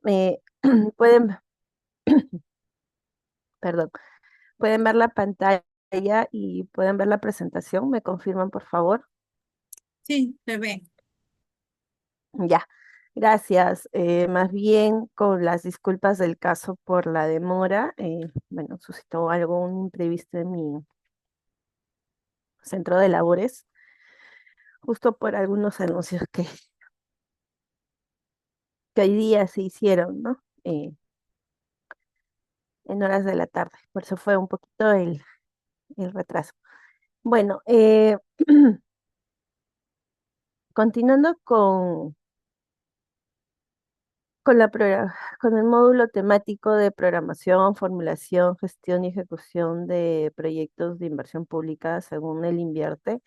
eh, pueden, perdón, pueden ver la pantalla y pueden ver la presentación. ¿Me confirman, por favor? Sí, se ve. Ya, gracias. Más bien, con las disculpas del caso por la demora, bueno, suscitó algún imprevisto en mi centro de labores, justo por algunos anuncios que hoy día se hicieron, ¿no? En horas de la tarde. Por eso fue un poquito el retraso. Bueno, continuando con el módulo temático de programación, formulación, gestión y ejecución de proyectos de inversión pública según el invierte.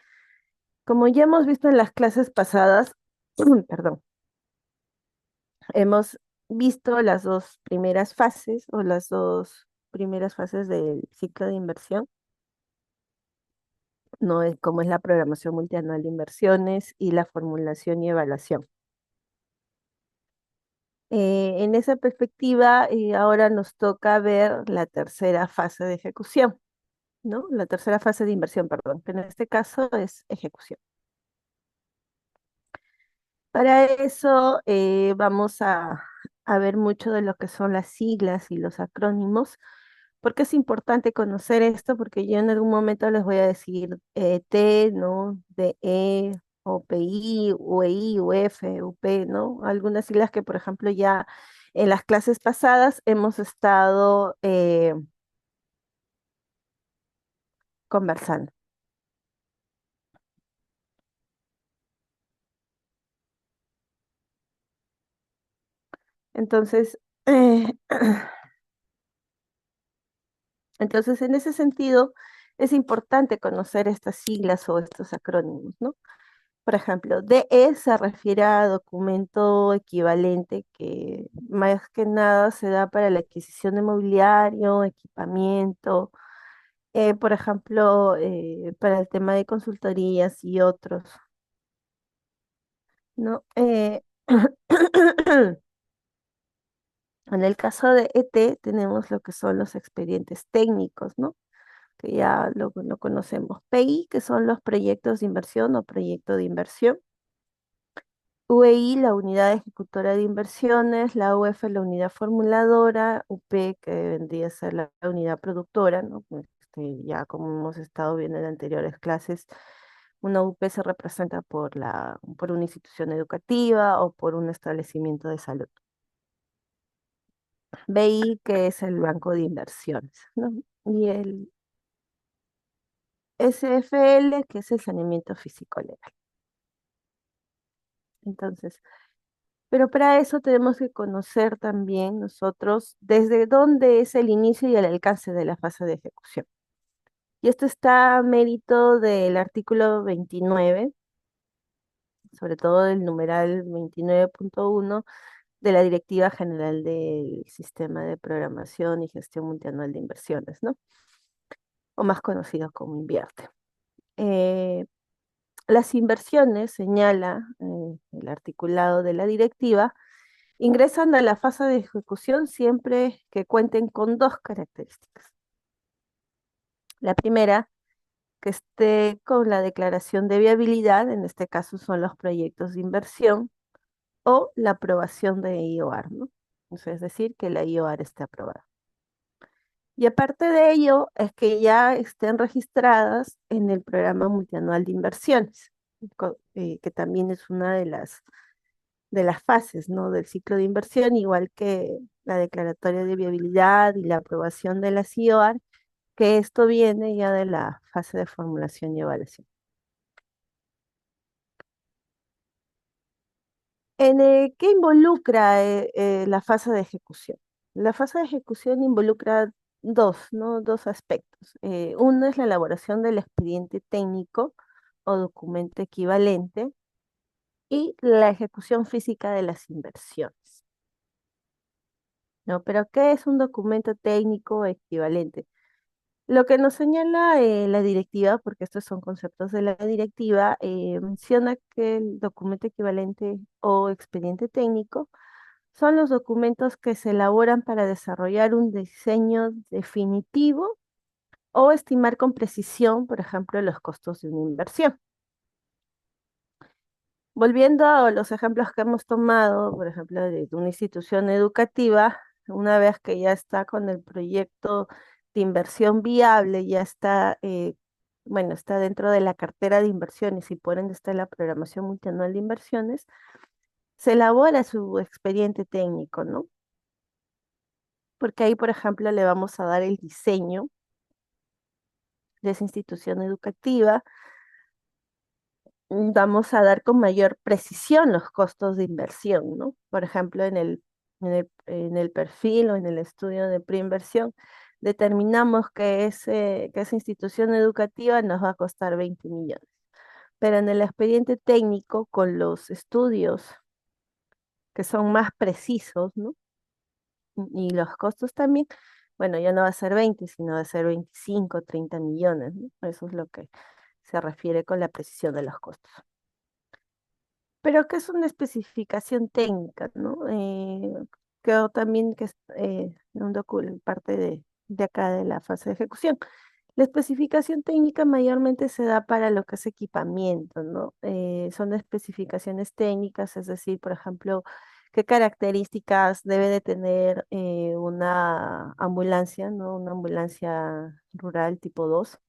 Como ya hemos visto en las clases pasadas, perdón, hemos visto las dos primeras fases o las dos primeras fases del ciclo de inversión, no es como es la programación multianual de inversiones y la formulación y evaluación. En esa perspectiva, ahora nos toca ver la tercera fase de ejecución, ¿no? La tercera fase de inversión, perdón, que en este caso es ejecución. Para eso vamos a ver mucho de lo que son las siglas y los acrónimos, porque es importante conocer esto, porque yo en algún momento les voy a decir T, ¿no? DE, OPI, UEI, UF, UP, ¿no? Algunas siglas que, por ejemplo, ya en las clases pasadas hemos estado conversando. Entonces, eh, entonces, en ese sentido, es importante conocer estas siglas o estos acrónimos, ¿no? Por ejemplo, DE se refiere a documento equivalente que más que nada se da para la adquisición de mobiliario, equipamiento, por ejemplo, para el tema de consultorías y otros, ¿no? En el caso de ET tenemos lo que son los expedientes técnicos, ¿no? Que ya lo conocemos. PI, que son los proyectos de inversión o proyecto de inversión. UEI, la unidad ejecutora de inversiones, la UF, la unidad formuladora, UP, que vendría a ser la unidad productora, ¿no? Ya como hemos estado viendo en anteriores clases, una UP se representa por una institución educativa o por un establecimiento de salud. BI, que es el banco de inversiones, ¿no? Y el SFL, que es el saneamiento físico legal. Entonces, pero para eso tenemos que conocer también nosotros desde dónde es el inicio y el alcance de la fase de ejecución. Y esto está a mérito del artículo 29, sobre todo del numeral 29.1 de la Directiva General del Sistema de Programación y Gestión Multianual de Inversiones, ¿no? O más conocido como Invierte. Eh, las inversiones, señala el articulado de la directiva, ingresan a la fase de ejecución siempre que cuenten con dos características. La primera, que esté con la declaración de viabilidad, en este caso son los proyectos de inversión, o la aprobación de IOAR, ¿no? Es decir, que la IOAR esté aprobada. Y aparte de ello, es que ya estén registradas en el programa multianual de inversiones, que también es una de las fases, ¿no? Del ciclo de inversión, igual que la declaratoria de viabilidad y la aprobación de la CIOAR, que esto viene ya de la fase de formulación y evaluación. ¿Qué involucra la fase de ejecución? La fase de ejecución involucra dos, ¿no? Dos aspectos. Uno es la elaboración del expediente técnico o documento equivalente y la ejecución física de las inversiones, ¿no? Pero ¿qué es un documento técnico equivalente? Lo que nos señala la directiva, porque estos son conceptos de la directiva, menciona que el documento equivalente o expediente técnico Son los documentos que se elaboran para desarrollar un diseño definitivo o estimar con precisión, por ejemplo, los costos de una inversión. Volviendo a los ejemplos que hemos tomado, por ejemplo, de una institución educativa, una vez que ya está con el proyecto de inversión viable, ya está, bueno, está dentro de la cartera de inversiones y por ende está en la programación multianual de inversiones, se elabora su expediente técnico, ¿no? Porque ahí, por ejemplo, le vamos a dar el diseño de esa institución educativa, vamos a dar con mayor precisión los costos de inversión, ¿no? Por ejemplo, en el perfil o en el estudio de preinversión, determinamos que esa institución educativa nos va a costar 20 millones. Pero en el expediente técnico, con los estudios que son más precisos, ¿no? Y los costos también, bueno, ya no va a ser 20, sino va a ser 25, 30 millones, ¿no? Eso es lo que se refiere con la precisión de los costos. Pero que es una especificación técnica, ¿no? Creo también que es parte de acá de la fase de ejecución. La especificación técnica mayormente se da para lo que es equipamiento, ¿no? Son especificaciones técnicas, es decir, por ejemplo, qué características debe de tener una ambulancia, ¿no? Una ambulancia rural tipo 2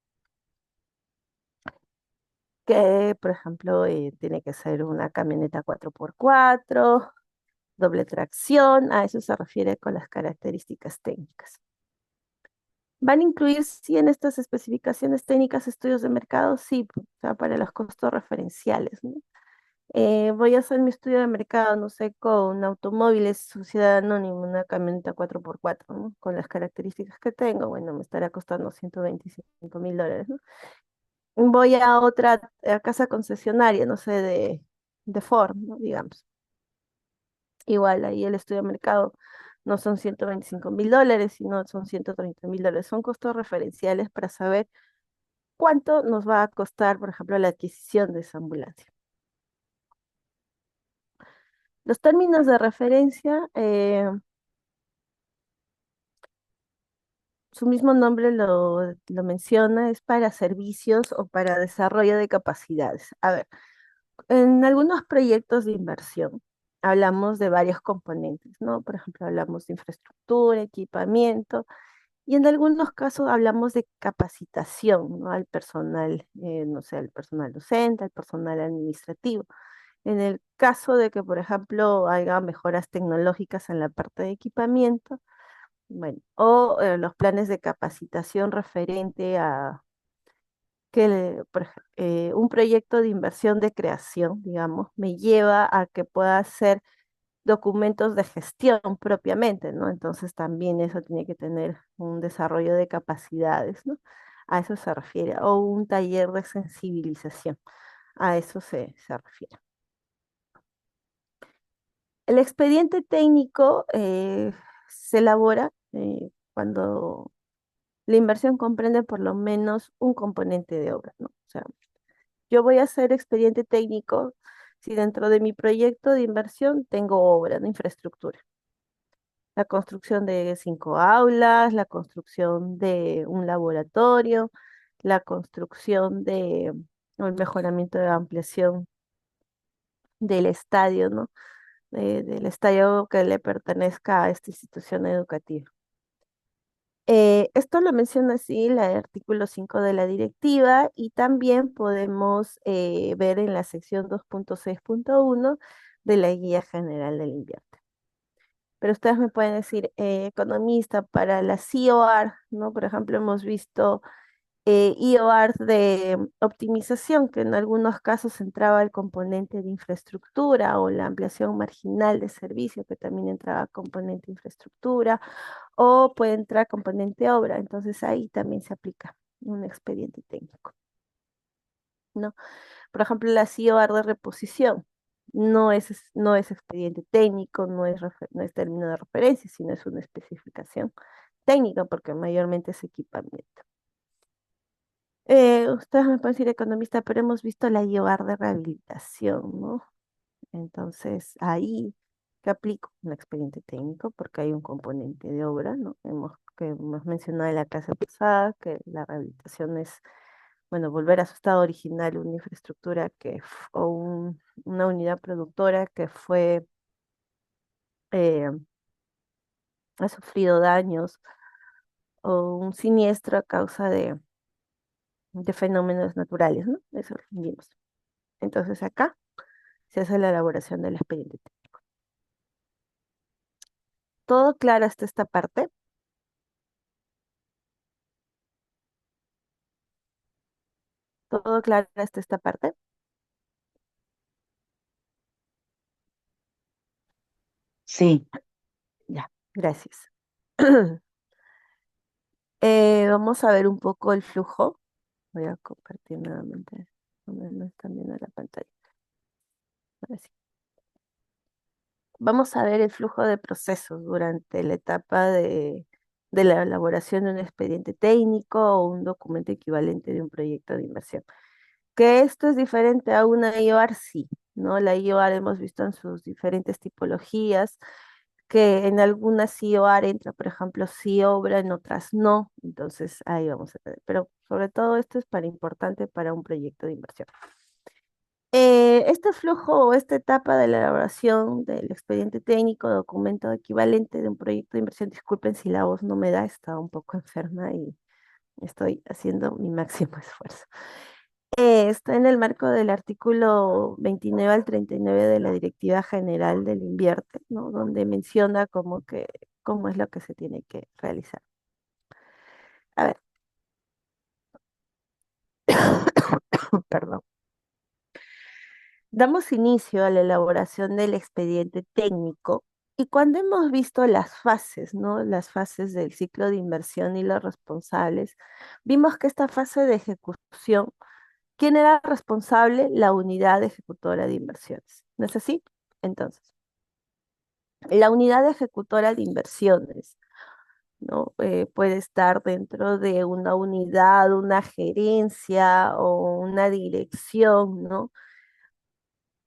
que, por ejemplo, tiene que ser una camioneta 4x4, doble tracción, a eso se refiere con las características técnicas. ¿Van a incluir, sí, en estas especificaciones técnicas estudios de mercado? Sí, o sea, para los costos referenciales, ¿no? Voy a hacer mi estudio de mercado, no sé, con automóviles, sociedad anónima, una camioneta 4x4, ¿no? Con las características que tengo, bueno, me estará costando $125.000, ¿no? Voy a otra casa concesionaria, no sé, de Ford, ¿no? Digamos. Igual ahí el estudio de mercado no son $125.000, sino son $130.000. Son costos referenciales para saber cuánto nos va a costar, por ejemplo, la adquisición de esa ambulancia. Los términos de referencia, su mismo nombre lo menciona, es para servicios o para desarrollo de capacidades. A ver, en algunos proyectos de inversión hablamos de varios componentes, ¿no? Por ejemplo, hablamos de infraestructura, equipamiento, y en algunos casos hablamos de capacitación, ¿no? Al personal, no sé, al personal docente, al personal administrativo. En el caso de que, por ejemplo, haya mejoras tecnológicas en la parte de equipamiento, bueno, o los planes de capacitación referente a un proyecto de inversión de creación, digamos, me lleva a que pueda hacer documentos de gestión propiamente, ¿no? Entonces también eso tiene que tener un desarrollo de capacidades, ¿no? A eso se refiere, o un taller de sensibilización, a eso se refiere. El expediente técnico se elabora cuando la inversión comprende por lo menos un componente de obra, ¿no? O sea, yo voy a hacer expediente técnico si dentro de mi proyecto de inversión tengo obra, ¿no? Infraestructura. La construcción de 5 aulas, la construcción de un laboratorio, la construcción o el mejoramiento de ampliación del estadio, ¿no? Del estadio que le pertenezca a esta institución educativa. Esto lo menciona así el artículo 5 de la directiva y también podemos ver en la sección 2.6.1 de la Guía General del Invierte. Pero ustedes me pueden decir, economista, para la COR, ¿no? Por ejemplo, hemos visto IOR de optimización, que en algunos casos entraba el componente de infraestructura o la ampliación marginal de servicio, que también entraba componente infraestructura, o puede entrar componente obra, entonces ahí también se aplica un expediente técnico, ¿no? Por ejemplo, la COR de reposición no es expediente técnico, no es término de referencia, sino es una especificación técnica porque mayormente es equipamiento. Ustedes me pueden decir economista, pero hemos visto la IOR de rehabilitación, ¿no? Entonces, ahí que aplico un expediente técnico porque hay un componente de obra, ¿no? Que hemos mencionado en la clase pasada que la rehabilitación es, bueno, volver a su estado original una infraestructura una unidad productora que eh, ha sufrido daños o un siniestro a causa de fenómenos naturales, ¿no? Eso lo vimos. Entonces acá se hace la elaboración del expediente técnico. ¿Todo claro hasta esta parte? ¿Todo claro hasta esta parte? Sí, Ya, gracias. Vamos a ver un poco el flujo. Voy a compartir nuevamente donde no están viendo la pantalla. Ahora sí. Vamos a ver el flujo de procesos durante la etapa de la elaboración de un expediente técnico o un documento equivalente de un proyecto de inversión. Que esto es diferente a una IOAR, sí, ¿no? La IOAR hemos visto en sus diferentes tipologías, que en algunas IOAR entra, por ejemplo, sí obra, en otras no, entonces ahí vamos a tener, pero sobre todo esto es importante para un proyecto de inversión. Este flujo o esta etapa de la elaboración del expediente técnico, documento equivalente de un proyecto de inversión, disculpen si la voz no me da, estaba un poco enferma y estoy haciendo mi máximo esfuerzo. Está en el marco del artículo 29 al 39 de la Directiva General del Invierte, ¿no? Donde menciona cómo es lo que se tiene que realizar. A ver, perdón. Damos inicio a la elaboración del expediente técnico y cuando hemos visto las fases, ¿no? Las fases del ciclo de inversión y los responsables, vimos que esta fase de ejecución, ¿quién era responsable? La unidad ejecutora de inversiones. ¿No es así? Entonces, la unidad ejecutora de inversiones, ¿no? Puede estar dentro de una unidad, una gerencia o una dirección, ¿no?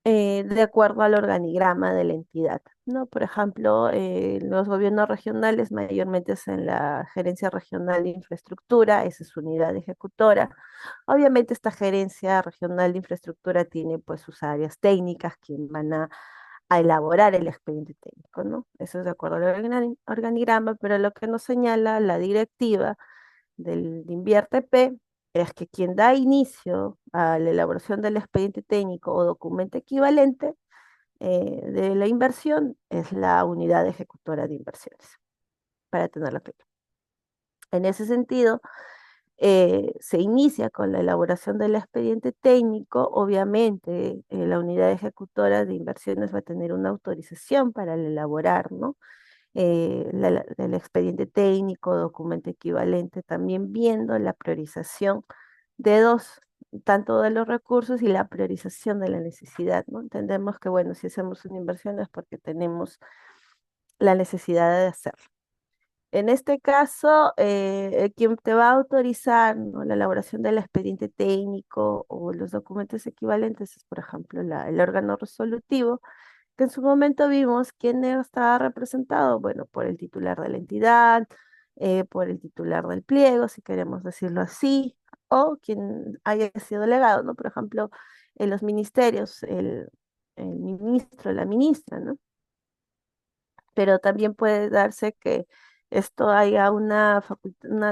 De acuerdo al organigrama de la entidad, ¿no? Por ejemplo, los gobiernos regionales mayormente es en la Gerencia Regional de Infraestructura, esa es su unidad ejecutora. Obviamente esta Gerencia Regional de Infraestructura tiene pues sus áreas técnicas, quien van a elaborar el expediente técnico, ¿no? Eso es de acuerdo al organigrama, pero lo que nos señala la directiva del Invierte P es que quien da inicio a la elaboración del expediente técnico o documento equivalente de la inversión es la unidad ejecutora de inversiones, para tenerlo claro. En ese sentido, se inicia con la elaboración del expediente técnico, obviamente la unidad ejecutora de inversiones va a tener una autorización para elaborar, ¿no? El expediente técnico, documento equivalente, también viendo la priorización de dos, tanto de los recursos y la priorización de la necesidad, ¿no? Entendemos que, bueno, si hacemos una inversión es porque tenemos la necesidad de hacerlo. En este caso, quien te va a autorizar, ¿no? La elaboración del expediente técnico o los documentos equivalentes es, por ejemplo, el órgano resolutivo, que en su momento vimos quién estaba representado, bueno, por el titular de la entidad, por el titular del pliego, si queremos decirlo así, o quien haya sido delegado, ¿no? Por ejemplo, en los ministerios, el ministro, la ministra, ¿no? Pero también puede darse que esto haya una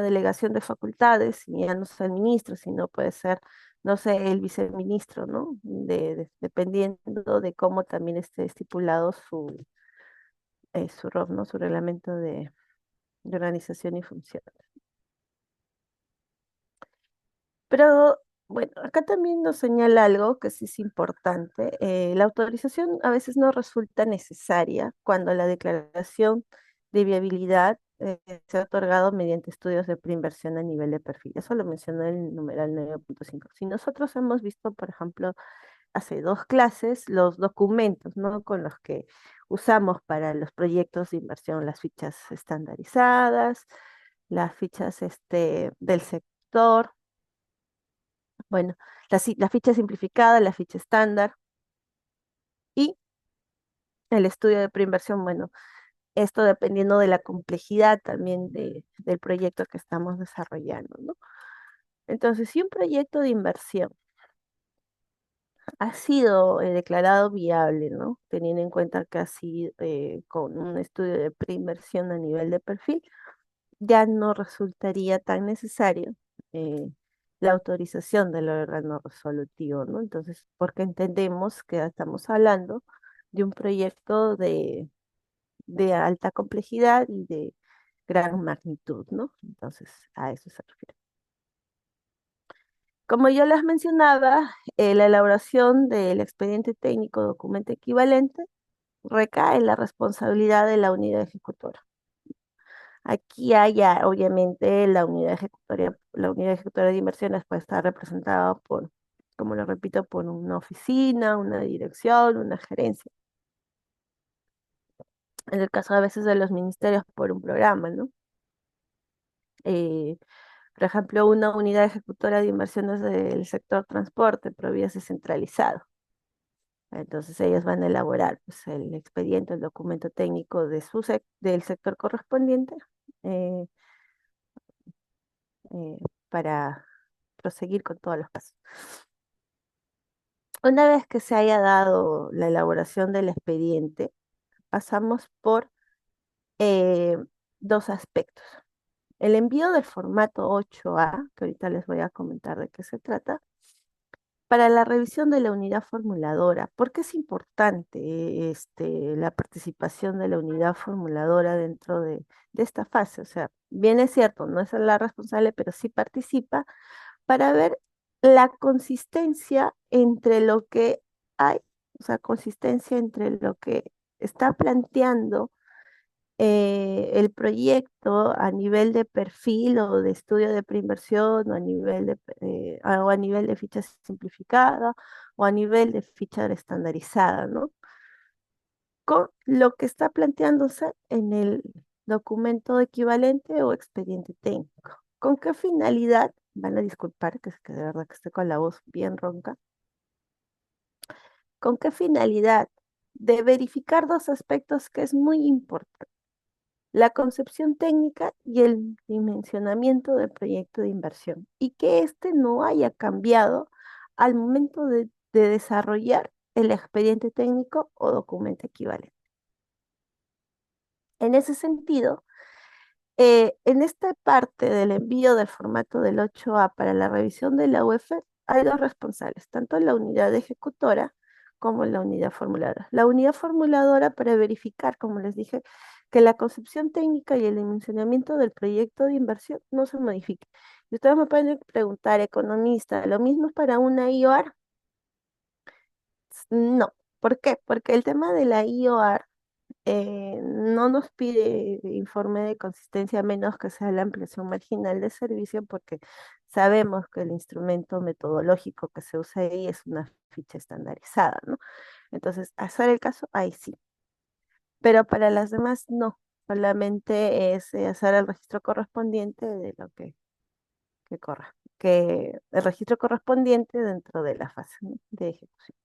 delegación de facultades, y ya no sea el ministro, sino puede ser, no sé, el viceministro, ¿no? Dependiendo de cómo también esté estipulado su ROF, ¿no? Su reglamento de organización y función. Pero bueno, acá también nos señala algo que sí es importante. La autorización a veces no resulta necesaria cuando la declaración de viabilidad se ha otorgado mediante estudios de preinversión a nivel de perfil. Eso lo mencionó el numeral 9.5. Si nosotros hemos visto, por ejemplo, hace dos clases, los documentos, ¿no? Con los que usamos para los proyectos de inversión, las fichas estandarizadas, las fichas del sector, bueno, la ficha simplificada, la ficha estándar y El estudio de preinversión, bueno, esto dependiendo de la complejidad también del proyecto que estamos desarrollando, ¿no? Entonces, si un proyecto de inversión ha sido declarado viable, ¿no? Teniendo en cuenta que ha sido con un estudio de preinversión a nivel de perfil, ya no resultaría tan necesario eh, la autorización del órgano resolutivo, ¿no? Entonces, porque entendemos que estamos hablando de un proyecto de alta complejidad y de gran magnitud, ¿no? Entonces, a eso se refiere. Como yo les mencionaba, la elaboración del expediente técnico documento equivalente recae en la responsabilidad de la unidad ejecutora. Aquí hay obviamente la unidad ejecutora de inversiones puede estar representada por, como lo repito, por una oficina, una dirección, una gerencia. En el caso a veces de los ministerios por un programa, ¿no? Eh, por ejemplo, una unidad ejecutora de inversiones del sector transporte, pero es descentralizado. Entonces ellos van a elaborar pues, el expediente, el documento técnico del sector correspondiente eh, eh, para proseguir con todos los pasos. Una vez que se haya dado la elaboración del expediente, pasamos por eh, dos aspectos. El envío del formato 8A, que ahorita les voy a comentar de qué se trata, para la revisión de la unidad formuladora. ¿Por qué es importante la participación de la unidad formuladora dentro de esta fase? O sea, bien es cierto, no es la responsable, pero sí participa para ver la consistencia entre lo que hay, o sea, consistencia entre lo que está planteando el proyecto a nivel de perfil o de estudio de preinversión o a nivel de ficha simplificada o a nivel de ficha estandarizada, ¿no? Con lo que está planteándose en el documento equivalente o expediente técnico. ¿Con qué finalidad? Van a disculpar que es que de verdad que estoy con la voz bien ronca. ¿Con qué finalidad? De verificar dos aspectos que es muy importante: la concepción técnica y el dimensionamiento del proyecto de inversión, y que éste no haya cambiado al momento de desarrollar el expediente técnico o documento equivalente. En ese sentido, en esta parte del envío del formato del 8A para la revisión de la UEF, hay dos responsables, tanto la unidad ejecutora como la unidad formuladora. La unidad formuladora para verificar, como les dije, que la concepción técnica y el dimensionamiento del proyecto de inversión no se modifique. Y ustedes me pueden preguntar, economista, ¿lo mismo es para una IOR? No. ¿Por qué? Porque el tema de la IOR no nos pide informe de consistencia a menos que sea la ampliación marginal de servicio, porque sabemos que el instrumento metodológico que se usa ahí es una ficha estandarizada, ¿no? Entonces, hacer el caso, ahí sí. Pero para las demás, no. Solamente es hacer el registro correspondiente de lo que corra, que el registro correspondiente dentro de la fase, ¿no?, de ejecución.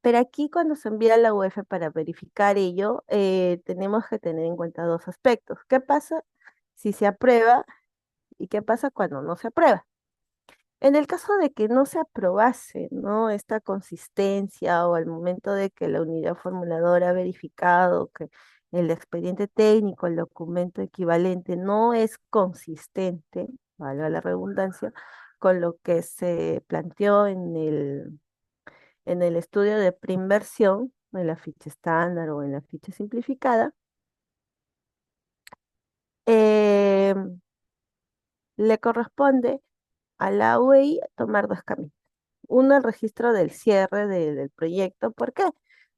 Pero aquí cuando se envía a la UEF para verificar ello, tenemos que tener en cuenta dos aspectos. ¿Qué pasa si se aprueba y qué pasa cuando no se aprueba? En el caso de que no se aprobase, ¿no?, esta consistencia o al momento de que la unidad formuladora ha verificado que el expediente técnico, el documento equivalente, no es consistente, valga la redundancia, con lo que se planteó en el estudio de preinversión, en la ficha estándar o en la ficha simplificada, eh, le corresponde a la UEI tomar dos caminos. Uno, el registro del cierre del proyecto. ¿Por qué?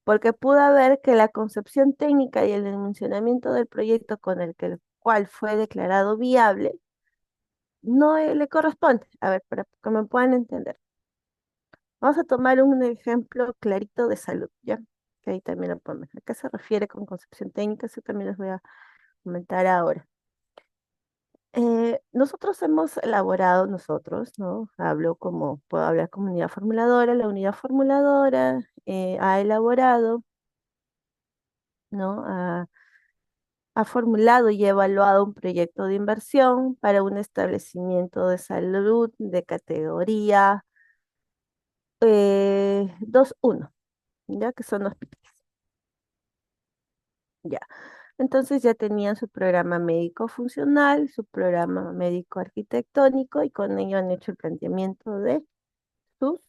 Porque pudo ver que la concepción técnica y el dimensionamiento del proyecto con el cual fue declarado viable no le corresponde. A ver, para que me puedan entender. Vamos a tomar un ejemplo clarito de salud, ¿ya? Que ahí también lo podemos ver. ¿A qué se refiere con concepción técnica? Eso también les voy a comentar ahora. Nosotros hemos elaborado, nosotros, ¿no? Puedo hablar como unidad formuladora, la unidad formuladora ha elaborado, ¿no? Ha formulado y evaluado un proyecto de inversión para un establecimiento de salud de categoría 2-1, ya que son hospitales. Ya. Entonces ya tenían su programa médico funcional, su programa médico arquitectónico y con ello han hecho el planteamiento de sus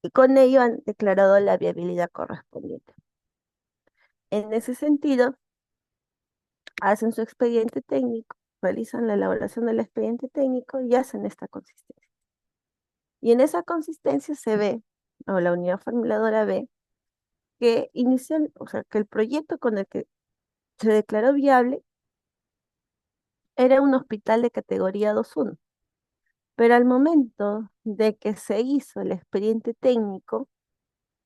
y con ello han declarado la viabilidad correspondiente. En ese sentido, hacen su expediente técnico, realizan la elaboración del expediente técnico y hacen esta consistencia. Y en esa consistencia se ve, o la unidad formuladora ve, o sea, que el proyecto con el que se declaró viable era un hospital de categoría 2-1. Pero al momento de que se hizo el expediente técnico,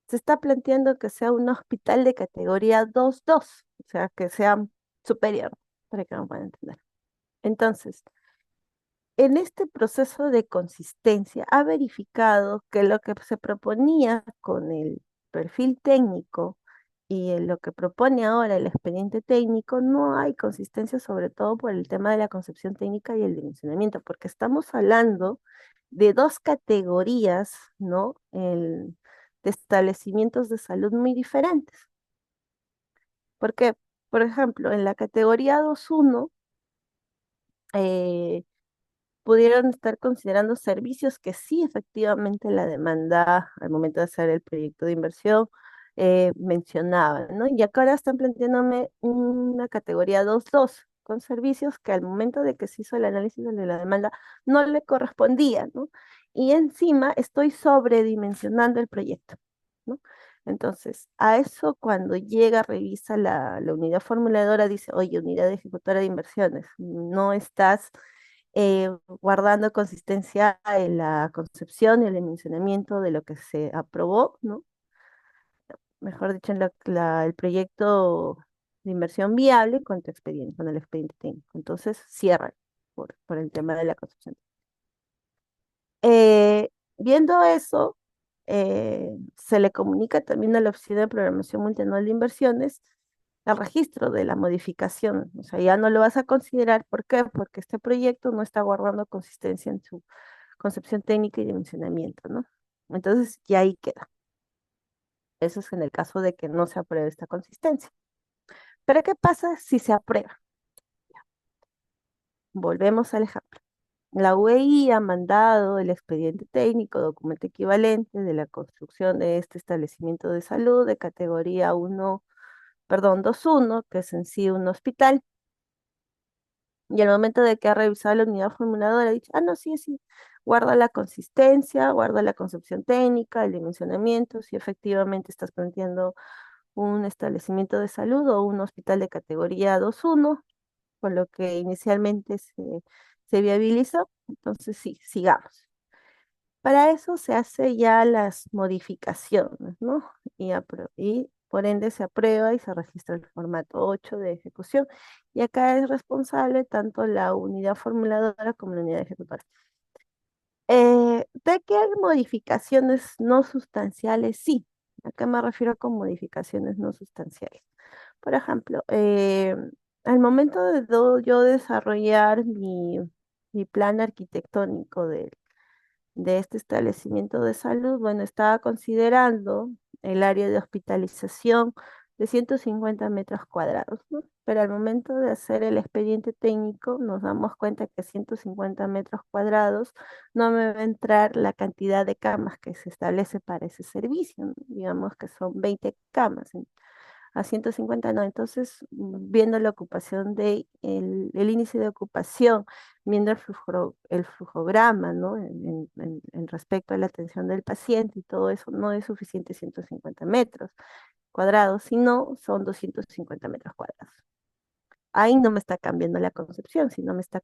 se está planteando que sea un hospital de categoría 2-2, o sea, que sea superior, para que me puedan entender. Entonces, en este proceso de consistencia, ha verificado que lo que se proponía con el perfil técnico y en lo que propone ahora el expediente técnico, no hay consistencia, sobre todo por el tema de la concepción técnica y el dimensionamiento, porque estamos hablando de dos categorías, ¿no? De establecimientos de salud muy diferentes. Porque, por ejemplo, en la categoría 2-1, eh, pudieron estar considerando servicios que sí efectivamente la demanda al momento de hacer el proyecto de inversión mencionaba, ¿no? Y acá ahora están planteándome una categoría 2-2 con servicios que al momento de que se hizo el análisis de la demanda no le correspondía, ¿no? Y encima estoy sobredimensionando el proyecto, ¿no? Entonces, a eso cuando llega, revisa la unidad formuladora, dice, oye, unidad ejecutora de inversiones, no estás guardando consistencia en la concepción y el dimensionamiento de lo que se aprobó, ¿no? Mejor dicho, el proyecto de inversión viable con tu expediente, con el expediente técnico. Entonces, cierra por el tema de la concepción. Viendo eso, se le comunica también a la Oficina de Programación Multianual de Inversiones el registro de la modificación. O sea, ya no lo vas a considerar. ¿Por qué? Porque este proyecto no está guardando consistencia en su concepción técnica y dimensionamiento, ¿no? Entonces, ya ahí queda. Eso es en el caso de que no se apruebe esta consistencia. Pero ¿qué pasa si se aprueba? Volvemos al ejemplo. La UEI ha mandado el expediente técnico, documento equivalente de la construcción de este establecimiento de salud de categoría 1, perdón, 2-1, que es en sí un hospital. Y al momento de que ha revisado la unidad formuladora, ha dicho, ah, no, sí, sí, guarda la consistencia, guarda la concepción técnica, el dimensionamiento, si efectivamente estás planteando un establecimiento de salud o un hospital de categoría 2-1, por lo que inicialmente se viabilizó. Entonces, sí, sigamos. Para eso se hace ya las modificaciones, ¿no? Y por ende se aprueba y se registra el formato 8 de ejecución. Y acá es responsable tanto la unidad formuladora como la unidad ejecutora. ¿De qué hay modificaciones no sustanciales? Sí. ¿A qué me refiero con modificaciones no sustanciales? Por ejemplo, al momento de yo desarrollar mi plan arquitectónico de este establecimiento de salud, bueno, estaba considerando el área de hospitalización de 150 metros cuadrados, ¿no? Pero al momento de hacer el expediente técnico nos damos cuenta que 150 metros cuadrados no me va a entrar la cantidad de camas que se establece para ese servicio, ¿no? Digamos que son 20 camas. A 150 no. Entonces, viendo la ocupación el índice de ocupación, viendo el flujograma, ¿no? En respecto a la atención del paciente y todo eso, no es suficiente 150 metros cuadrados, sino son 250 metros cuadrados. Ahí no me está cambiando la concepción, sino me está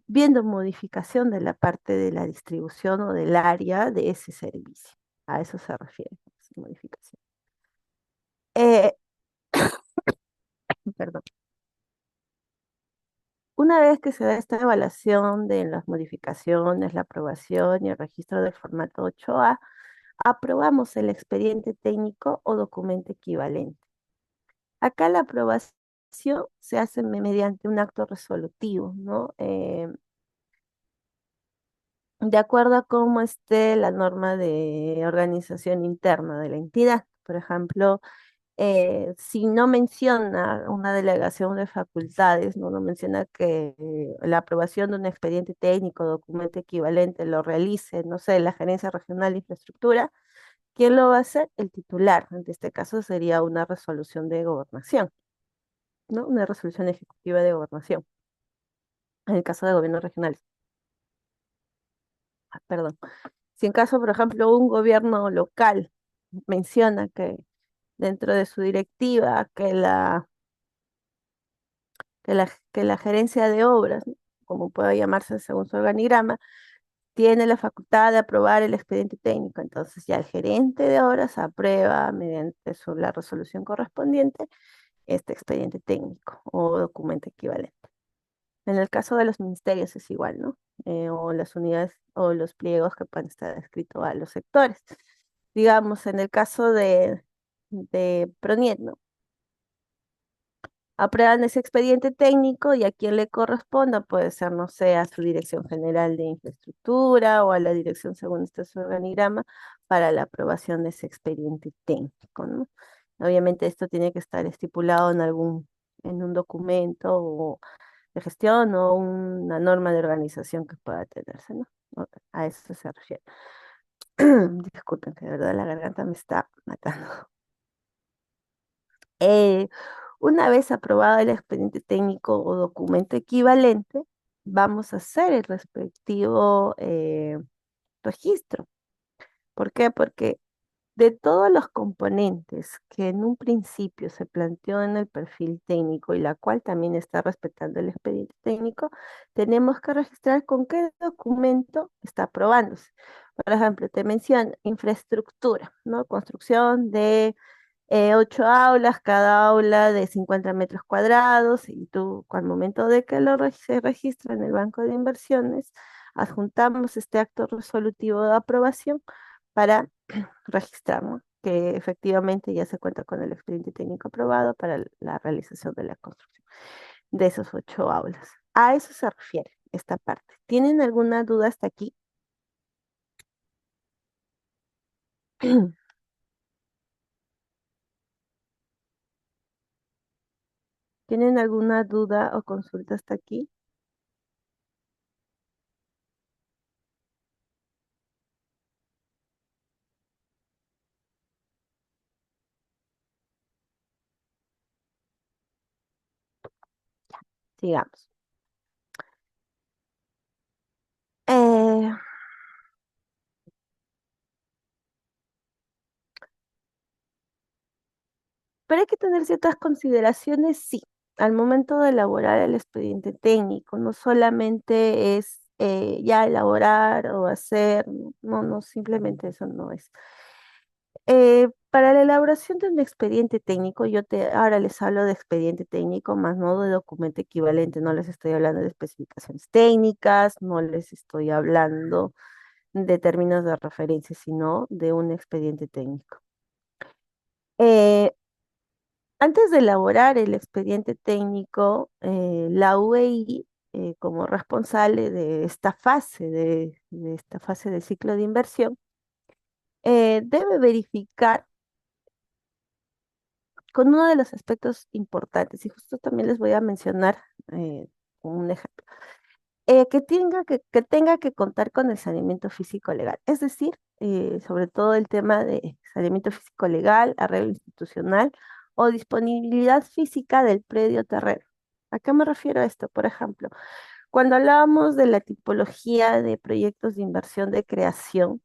viendo modificación de la parte de la distribución o del área de ese servicio. A eso se refiere, esa modificación. Eh, Perdón. vez que se da esta evaluación de las modificaciones, la aprobación y el registro del formato 8A, aprobamos el expediente técnico o documento equivalente. Acá la aprobación se hace mediante un acto resolutivo, ¿no? De acuerdo a cómo esté la norma de organización interna de la entidad. Por ejemplo, si no menciona una delegación de facultades, no menciona que la aprobación de un expediente técnico, documento equivalente, lo realice, no sé, la Gerencia Regional de Infraestructura, ¿quién lo va a hacer? El titular. En este caso sería una resolución de gobernación, ¿no? Una resolución ejecutiva de gobernación, en el caso de gobiernos regionales. Perdón. Si en caso, por ejemplo, un gobierno local menciona que dentro de su directiva que la gerencia de obras, ¿no? Como pueda llamarse según su organigrama, tiene la facultad de aprobar el expediente técnico. Entonces ya el gerente de obras aprueba mediante la resolución correspondiente este expediente técnico o documento equivalente. En el caso de los ministerios es igual, ¿no? O las unidades o los pliegos que pueden estar escritos a los sectores. Digamos, en el caso de PRONIET, ¿no? Aprueban ese expediente técnico y a quien le corresponda puede ser, no sé, a su Dirección General de Infraestructura o a la dirección según este su organigrama para la aprobación de ese expediente técnico, ¿no? Obviamente esto tiene que estar estipulado en un documento o de gestión o una norma de organización que pueda tenerse, ¿no? A eso se refiere. Disculpen, que de verdad la garganta me está matando. Eh, una vez aprobado el expediente técnico o documento equivalente, vamos a hacer el respectivo registro. ¿Por qué? Porque de todos los componentes que en un principio se planteó en el perfil técnico y la cual también está respetando el expediente técnico, tenemos que registrar con qué documento está aprobándose. Por ejemplo, te menciono infraestructura, ¿no? Construcción de 8 aulas, cada aula de 50 metros cuadrados, y tú, al momento de que se registra en el banco de inversiones, adjuntamos este acto resolutivo de aprobación para registrar, ¿no? Que efectivamente ya se cuenta con el expediente técnico aprobado para la realización de la construcción de esos 8 aulas. A eso se refiere esta parte. ¿Tienen alguna duda hasta aquí? ¿Tienen alguna duda o consulta hasta aquí? Sigamos. Eh, pero hay que tener ciertas consideraciones, sí, al momento de elaborar el expediente técnico. No solamente es ya elaborar o hacer, no, no, simplemente eso no es. Para la elaboración de un expediente técnico, ahora les hablo de expediente técnico, más no de documento equivalente, no les estoy hablando de especificaciones técnicas, no les estoy hablando de términos de referencia, sino de un expediente técnico. Eh, Antes de elaborar el expediente técnico, la UEI, como responsable de esta fase, de esta fase del ciclo de inversión, debe verificar con uno de los aspectos importantes, y justo también les voy a mencionar un ejemplo, que tenga que contar con el saneamiento físico legal, es decir, sobre todo el tema de saneamiento físico legal, arreglo institucional o disponibilidad física del predio terreno. ¿A qué me refiero a esto? Por ejemplo, cuando hablábamos de la tipología de proyectos de inversión de creación,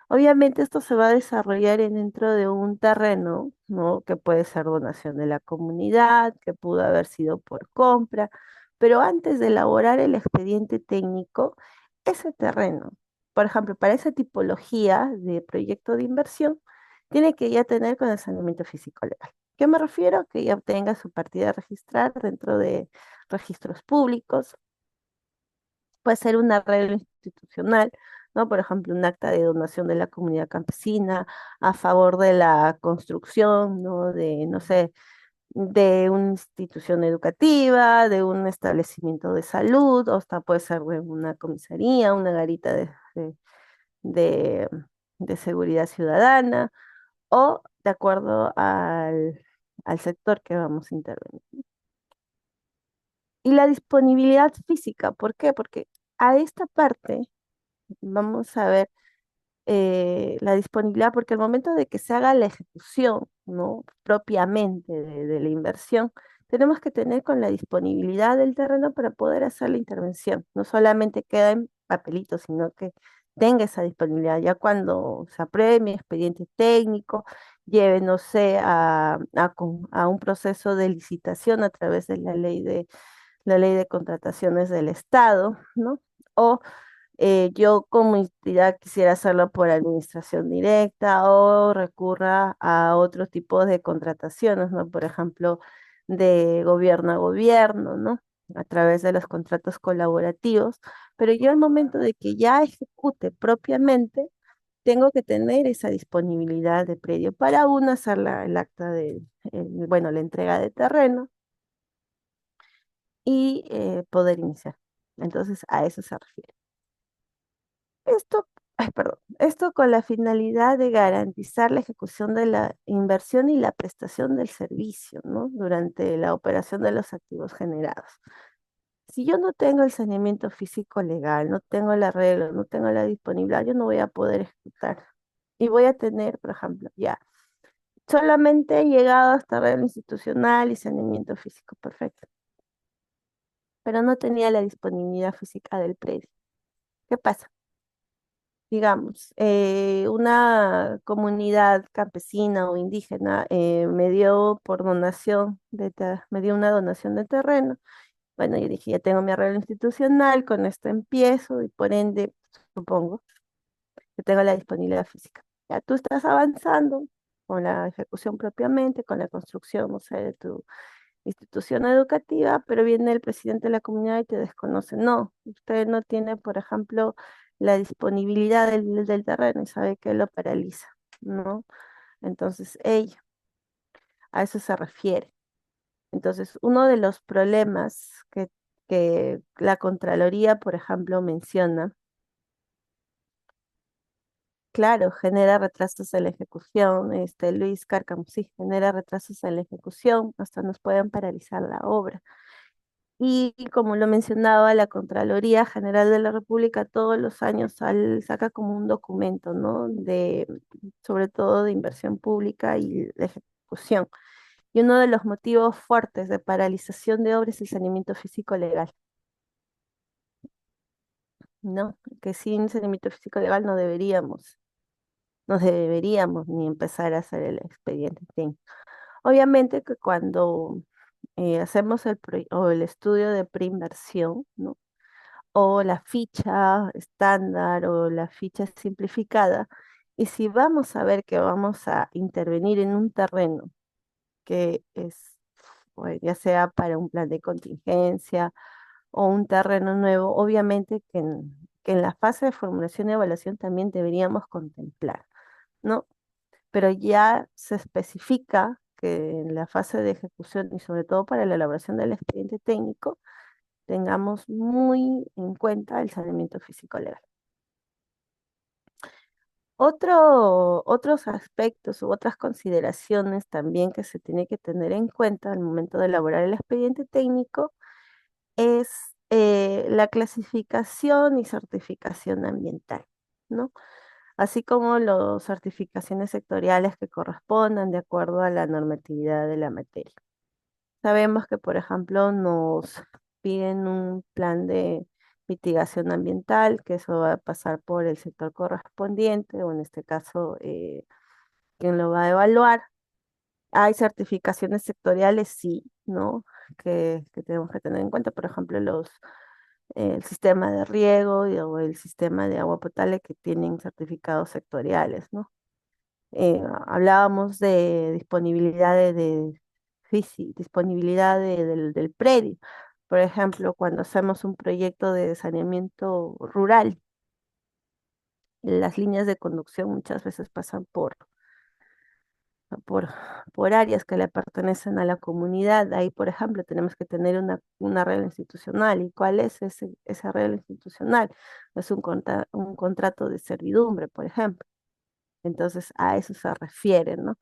obviamente esto se va a desarrollar dentro de un terreno, ¿no? Que puede ser donación de la comunidad, que pudo haber sido por compra, pero antes de elaborar el expediente técnico, ese terreno, por ejemplo, para esa tipología de proyecto de inversión, tiene que ya tener con el saneamiento físico legal. ¿Qué me refiero? Que ya tenga su partida a registrar dentro de registros públicos, Puede ser un arreglo institucional, ¿no? Por ejemplo, un acta de donación de la comunidad campesina a favor de la construcción, ¿no? De, no sé, de una institución educativa, de un establecimiento de salud, o hasta puede ser de una comisaría, una garita de, de seguridad ciudadana, o de acuerdo al sector que vamos a intervenir. Y la disponibilidad física, ¿por qué? Porque a esta parte vamos a ver la disponibilidad, porque al momento de que se haga la ejecución, ¿no? Propiamente de la inversión, tenemos que tener con la disponibilidad del terreno para poder hacer la intervención. No solamente queda en papelito, sino que tenga esa disponibilidad. Ya cuando se apruebe mi expediente técnico, lleve, no sé, a un proceso de licitación a través de la ley de contrataciones del Estado, ¿no? O yo como entidad quisiera hacerlo por administración directa o recurra a otro tipo de contrataciones, ¿no? Por ejemplo, de gobierno a gobierno, ¿no? A través de los contratos colaborativos. Pero yo al momento de que ya ejecute propiamente, tengo que tener esa disponibilidad de predio para uno hacer el acta de, bueno, la entrega de terreno y poder iniciar. Entonces, a eso se refiere. Esto, ay, perdón, esto con la finalidad de garantizar la ejecución de la inversión y la prestación del servicio, ¿no? Durante la operación de los activos generados. Si yo no tengo el saneamiento físico legal, no tengo el arreglo, no tengo la disponibilidad, yo no voy a poder ejecutar. Y voy a tener, por ejemplo, ya, solamente he llegado hasta arreglo institucional y saneamiento físico, perfecto, pero no tenía la disponibilidad física del predio. ¿Qué pasa? Digamos, una comunidad campesina o indígena me dio por donación, me dio una donación de terreno. Bueno, yo dije, ya tengo mi arreglo institucional, con esto empiezo y por ende, supongo que tengo la disponibilidad física. Ya tú estás avanzando con la ejecución propiamente, con la construcción, o sea, de tu institución educativa, pero viene el presidente de la comunidad y te desconoce. No, usted no tiene, por ejemplo, la disponibilidad del terreno y sabe que lo paraliza, ¿no? Entonces, ella, a eso se refiere. Entonces, uno de los problemas que la Contraloría, por ejemplo, menciona, claro, genera retrasos en la ejecución, Luis Cárcamo, sí, genera retrasos en la ejecución, hasta nos pueden paralizar la obra. Y como lo mencionaba, la Contraloría General de la República todos los años saca como un documento, ¿no? Sobre todo de inversión pública y de ejecución. Y uno de los motivos fuertes de paralización de obras es el saneamiento físico legal, ¿no? Que sin saneamiento físico legal no deberíamos ni empezar a hacer el expediente técnico. Obviamente que cuando hacemos o el estudio de preinversión, ¿no? O la ficha estándar o la ficha simplificada. Y si vamos a ver que vamos a intervenir en un terreno que es, pues, ya sea para un plan de contingencia o un terreno nuevo, obviamente que en la fase de formulación y evaluación también deberíamos contemplar, ¿no? Pero ya se especifica que en la fase de ejecución y sobre todo para la elaboración del expediente técnico, tengamos muy en cuenta el saneamiento físico legal. Otros aspectos u otras consideraciones también que se tiene que tener en cuenta al momento de elaborar el expediente técnico es la clasificación y certificación ambiental, ¿no? Así como las certificaciones sectoriales que correspondan de acuerdo a la normatividad de la materia. Sabemos que, por ejemplo, nos piden un plan de mitigación ambiental, que eso va a pasar por el sector correspondiente, o en este caso, quien lo va a evaluar. Hay certificaciones sectoriales, sí, ¿no? Que tenemos que tener en cuenta, por ejemplo, el sistema de riego o el sistema de agua potable que tienen certificados sectoriales, ¿no? Hablábamos de disponibilidad disponibilidad del predio. Por ejemplo, cuando hacemos un proyecto de saneamiento rural, las líneas de conducción muchas veces pasan por, por áreas que le pertenecen a la comunidad. Ahí, por ejemplo, tenemos que tener una regla institucional. ¿Y cuál es esa regla institucional? Es un contrato de servidumbre, por ejemplo. Entonces, a eso se refiere, ¿no?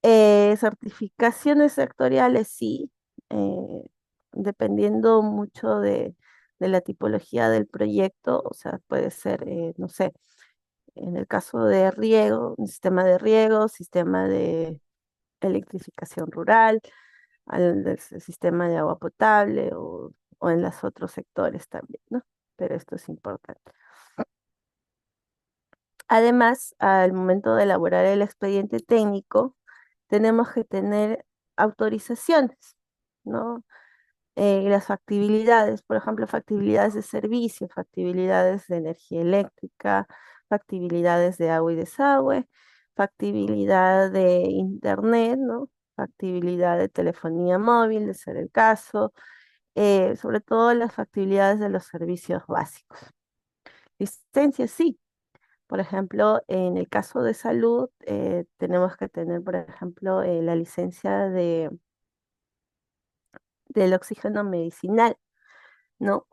Certificaciones sectoriales, sí, eh, dependiendo mucho de la tipología del proyecto, o sea, puede ser, no sé, en el caso de riego, un sistema de riego, sistema de electrificación rural, del sistema de agua potable o en los otros sectores también, ¿no? Pero esto es importante. Además, al momento de elaborar el expediente técnico, tenemos que tener autorizaciones, ¿no? Las factibilidades, por ejemplo, factibilidades de servicio, factibilidades de energía eléctrica, factibilidades de agua y desagüe, factibilidad de internet, ¿no? Factibilidad de telefonía móvil, de ser el caso, sobre todo las factibilidades de los servicios básicos. Licencia, sí. Por ejemplo, en el caso de salud, tenemos que tener, por ejemplo, la licencia del oxígeno medicinal, ¿no?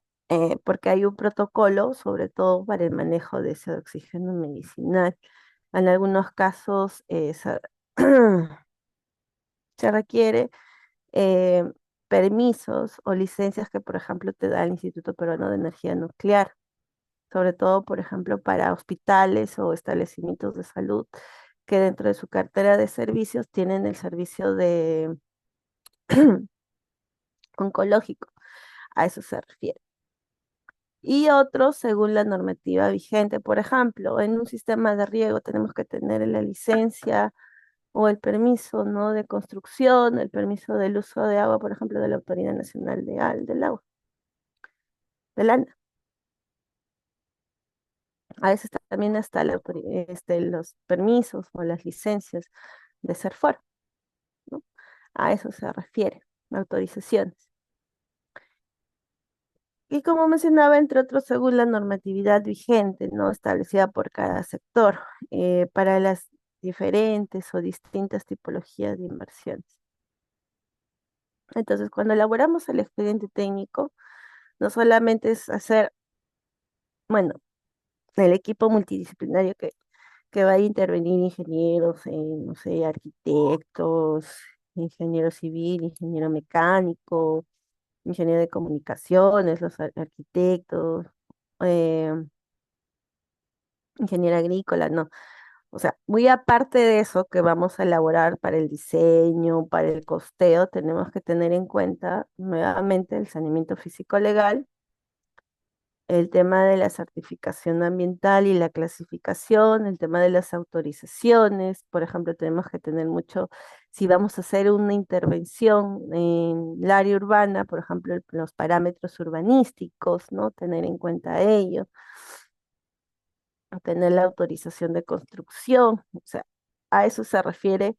Porque hay un protocolo, sobre todo para el manejo de ese oxígeno medicinal. En algunos casos se requiere eh, permisos o licencias que, por ejemplo, te da el Instituto Peruano de Energía Nuclear, sobre todo, por ejemplo, para hospitales o establecimientos de salud que dentro de su cartera de servicios tienen el servicio de oncológico. A eso se refiere. Y otros según la normativa vigente. Por ejemplo, en un sistema de riego tenemos que tener la licencia o el permiso, ¿no? De construcción, el permiso del uso de agua, por ejemplo, de la Autoridad Nacional del Agua, del ANA. A veces también está los permisos o las licencias de SERFOR, ¿no? A eso se refiere, autorizaciones. Y como mencionaba, entre otros, según la normatividad vigente, ¿no? Establecida por cada sector, para las diferentes o distintas tipologías de inversiones. Entonces, cuando elaboramos el expediente técnico, no solamente es hacer, bueno, el equipo multidisciplinario que va a intervenir ingenieros, no sé, arquitectos, ingeniero civil, ingeniero mecánico, ingeniero de comunicaciones, los arquitectos, eh, ingeniero agrícola, no. O sea, muy aparte de eso que vamos a elaborar para el diseño, para el costeo, tenemos que tener en cuenta nuevamente el saneamiento físico legal, el tema de la certificación ambiental y la clasificación, el tema de las autorizaciones. Por ejemplo, tenemos que tener mucho, si vamos a hacer una intervención en el área urbana, por ejemplo, los parámetros urbanísticos, ¿no? Tener en cuenta ello, tener la autorización de construcción, o sea, a eso se refiere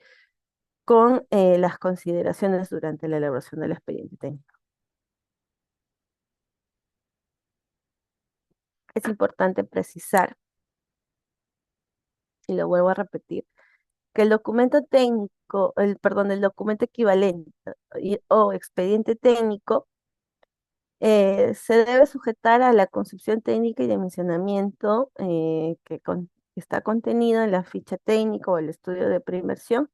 con las consideraciones durante la elaboración del expediente técnico. Es importante precisar, y lo vuelvo a repetir, que el documento técnico, perdón, el documento equivalente o expediente técnico se debe sujetar a la concepción técnica y dimensionamiento que está contenido en la ficha técnica o el estudio de preinversión,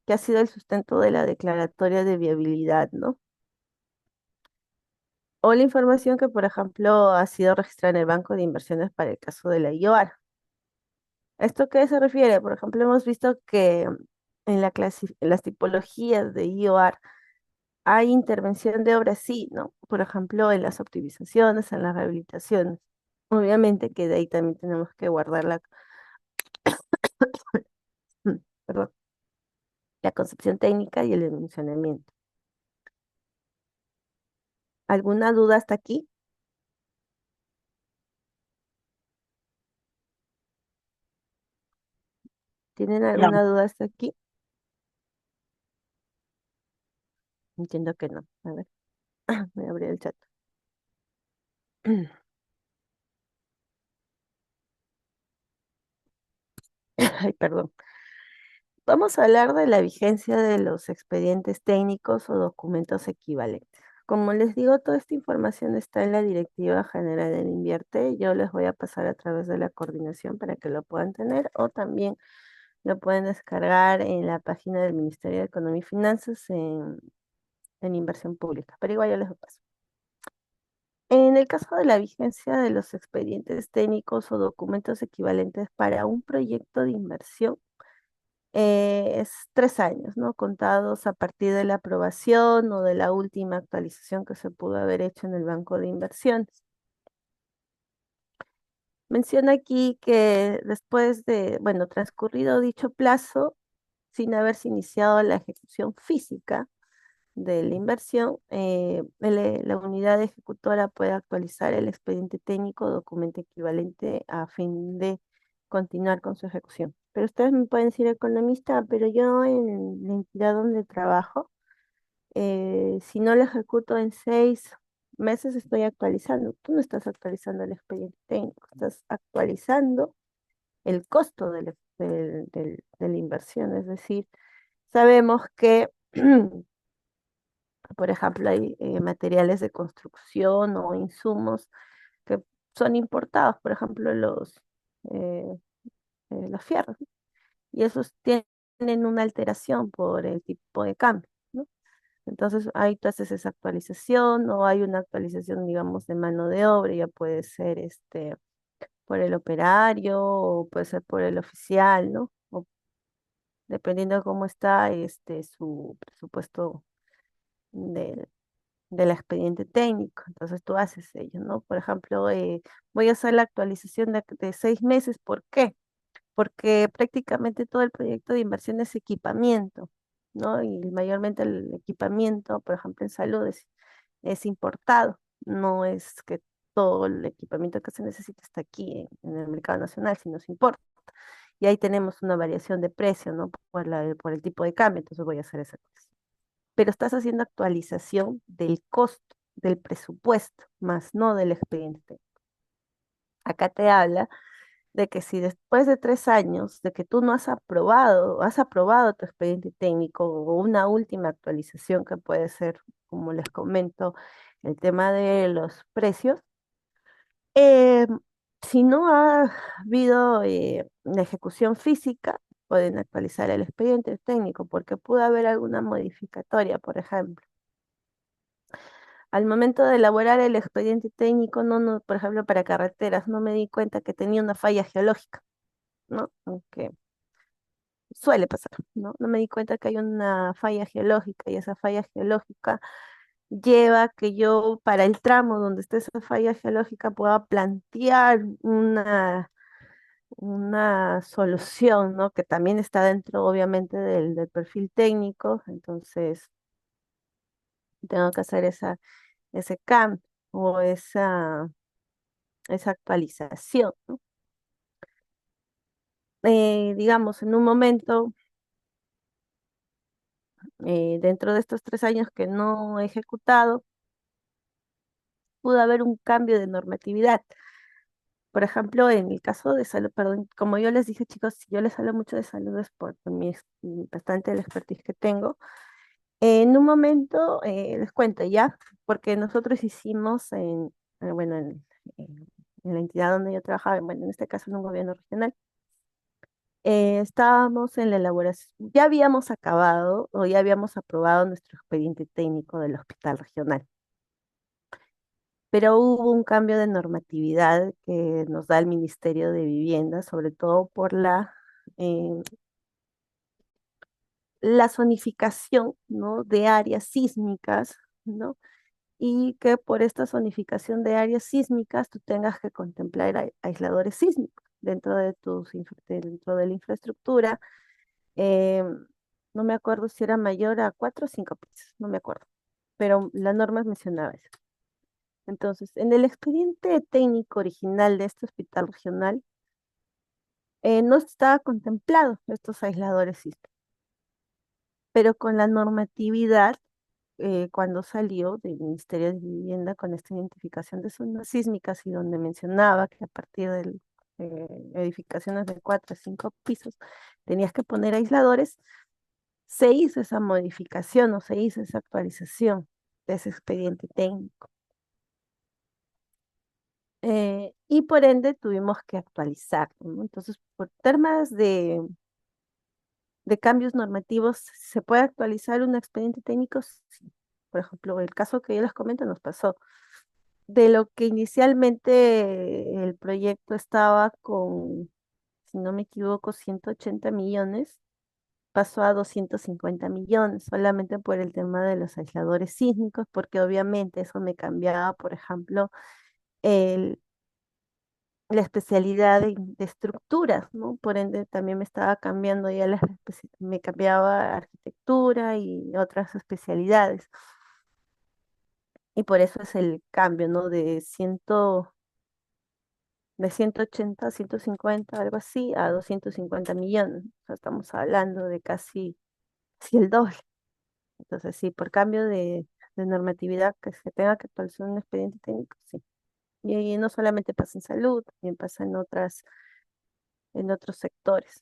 que ha sido el sustento de la declaratoria de viabilidad, ¿no? O la información que, por ejemplo, ha sido registrada en el Banco de Inversiones para el caso de la IOAR. ¿Esto qué se refiere? Por ejemplo, hemos visto que en en las tipologías de IOAR hay intervención de obras, sí, ¿no? Por ejemplo, en las optimizaciones, en las rehabilitaciones. Obviamente que de ahí también tenemos que guardar perdón, la concepción técnica y el dimensionamiento. ¿Alguna duda hasta aquí? ¿Tienen No, alguna duda hasta aquí? Entiendo que no. A ver. Voy a abrir el chat. Ay, perdón. Vamos a hablar de la vigencia de los expedientes técnicos o documentos equivalentes. Como les digo, toda esta información está en la Directiva General del Invierte. Yo les voy a pasar a través de la coordinación para que lo puedan tener o también lo pueden descargar en la página del Ministerio de Economía y Finanzas en Inversión Pública. Pero igual yo les paso. En el caso de la vigencia de los expedientes técnicos o documentos equivalentes para un proyecto de inversión, es 3 años, ¿no? Contados a partir de la aprobación o de la última actualización que se pudo haber hecho en el Banco de Inversiones. Menciona aquí que después de, bueno, transcurrido dicho plazo, sin haberse iniciado la ejecución física de la inversión, la unidad ejecutora puede actualizar el expediente técnico o documento equivalente a fin de continuar con su ejecución. Pero ustedes me pueden decir, economista, pero yo en la entidad donde trabajo, si no lo ejecuto en 6 meses, estoy actualizando. Tú no estás actualizando el expediente técnico, estás actualizando el costo de la inversión. Es decir, sabemos que por ejemplo, hay materiales de construcción o insumos que son importados, por ejemplo, eh, los fierros, ¿no? Y esos tienen una alteración por el tipo de cambio, ¿no? Entonces, ahí tú haces esa actualización o hay una actualización, digamos, de mano de obra, ya puede ser por el operario o puede ser por el oficial, ¿no? O dependiendo de cómo está su presupuesto de, del expediente técnico. Entonces tú haces ello, ¿no? Por ejemplo, voy a hacer la actualización de 6 meses. ¿Por qué? Porque prácticamente todo el proyecto de inversión es equipamiento, ¿no? Y mayormente el equipamiento, por ejemplo, en salud es importado, no es que todo el equipamiento que se necesita está aquí en el mercado nacional, sino se importa. Y ahí tenemos una variación de precio, ¿no? Por el tipo de cambio, entonces voy a hacer esa cosa, pero estás haciendo actualización del costo, del presupuesto, más no del expediente. Acá te habla de que si después de 3 años de que tú no has aprobado tu expediente técnico o una última actualización que puede ser, como les comento, el tema de los precios, eh, si no ha habido la ejecución física, pueden actualizar el expediente técnico porque pudo haber alguna modificatoria, por ejemplo. Al momento de elaborar el expediente técnico, no, por ejemplo, para carreteras, no me di cuenta que tenía una falla geológica, ¿no? Aunque suele pasar, ¿no? No me di cuenta que hay una falla geológica y esa falla geológica lleva que yo para el tramo donde esté esa falla geológica pueda plantear una solución, ¿no? Que también está dentro, obviamente, del perfil técnico, entonces tengo que hacer ese cambio o esa actualización, ¿no? Digamos, en un momento, dentro de estos 3 años que no he ejecutado, pudo haber un cambio de normatividad. Por ejemplo, en el caso de salud, perdón, como yo les dije, chicos, si yo les hablo mucho de salud es por bastante el expertise que tengo. En un momento, les cuento ya, porque nosotros hicimos bueno, en la entidad donde yo trabajaba, bueno, en este caso en un gobierno regional, estábamos en la elaboración, ya habíamos acabado o ya habíamos aprobado nuestro expediente técnico del hospital regional, pero hubo un cambio de normatividad que nos da el Ministerio de Vivienda, sobre todo por eh, la zonificación, ¿no? De áreas sísmicas, ¿no? Y que por esta zonificación de áreas sísmicas tú tengas que contemplar aisladores sísmicos dentro de la infraestructura. eh, no me acuerdo si era mayor a 4 o 5 pisos, no me acuerdo, pero la norma mencionaba eso. Entonces, en el expediente técnico original de este hospital regional, no estaba contemplado estos aisladores sísmicos, pero con la normatividad cuando salió del Ministerio de Vivienda con esta identificación de zonas sísmicas y donde mencionaba que a partir de edificaciones de 4 a 5 pisos tenías que poner aisladores, se hizo esa modificación o se hizo esa actualización de ese expediente técnico. Y por ende tuvimos que actualizarlo, ¿no? Entonces, por temas de cambios normativos, ¿se puede actualizar un expediente técnico? Sí. Por ejemplo, el caso que yo les comento nos pasó. De lo que inicialmente el proyecto estaba con, si no me equivoco, 180 millones, pasó a 250 millones, solamente por el tema de los aisladores sísmicos, porque obviamente eso me cambiaba, por ejemplo, el, la especialidad de estructuras, ¿no? Por ende, también me estaba cambiando ya me cambiaba arquitectura y otras especialidades. Y por eso es el cambio, ¿no? De 180 a 150, algo así, a 250 millones. O sea, estamos hablando de casi, casi el doble. Entonces, sí, por cambio de normatividad que se tenga que actualizar un expediente técnico, sí. Y no solamente pasa en salud, también pasa en otros sectores.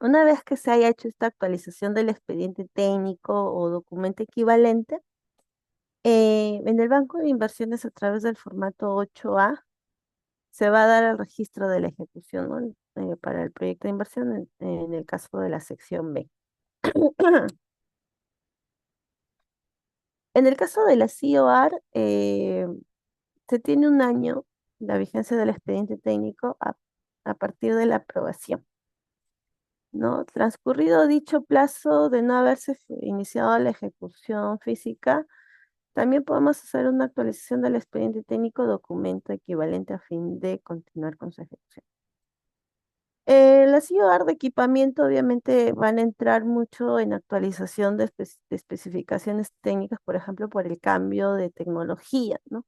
Una vez que se haya hecho esta actualización del expediente técnico o documento equivalente, en el banco de inversiones a través del formato 8A se va a dar el registro de la ejecución, ¿no? Para el proyecto de inversión en el caso de la sección B. En el caso de la CIOAR, se tiene un año la vigencia del expediente técnico a partir de la aprobación, ¿no? Transcurrido dicho plazo de no haberse iniciado la ejecución física, también podemos hacer una actualización del expediente técnico documento equivalente a fin de continuar con su ejecución. Las IOR de equipamiento obviamente van a entrar mucho en actualización de especificaciones técnicas, por ejemplo, por el cambio de tecnología, ¿no?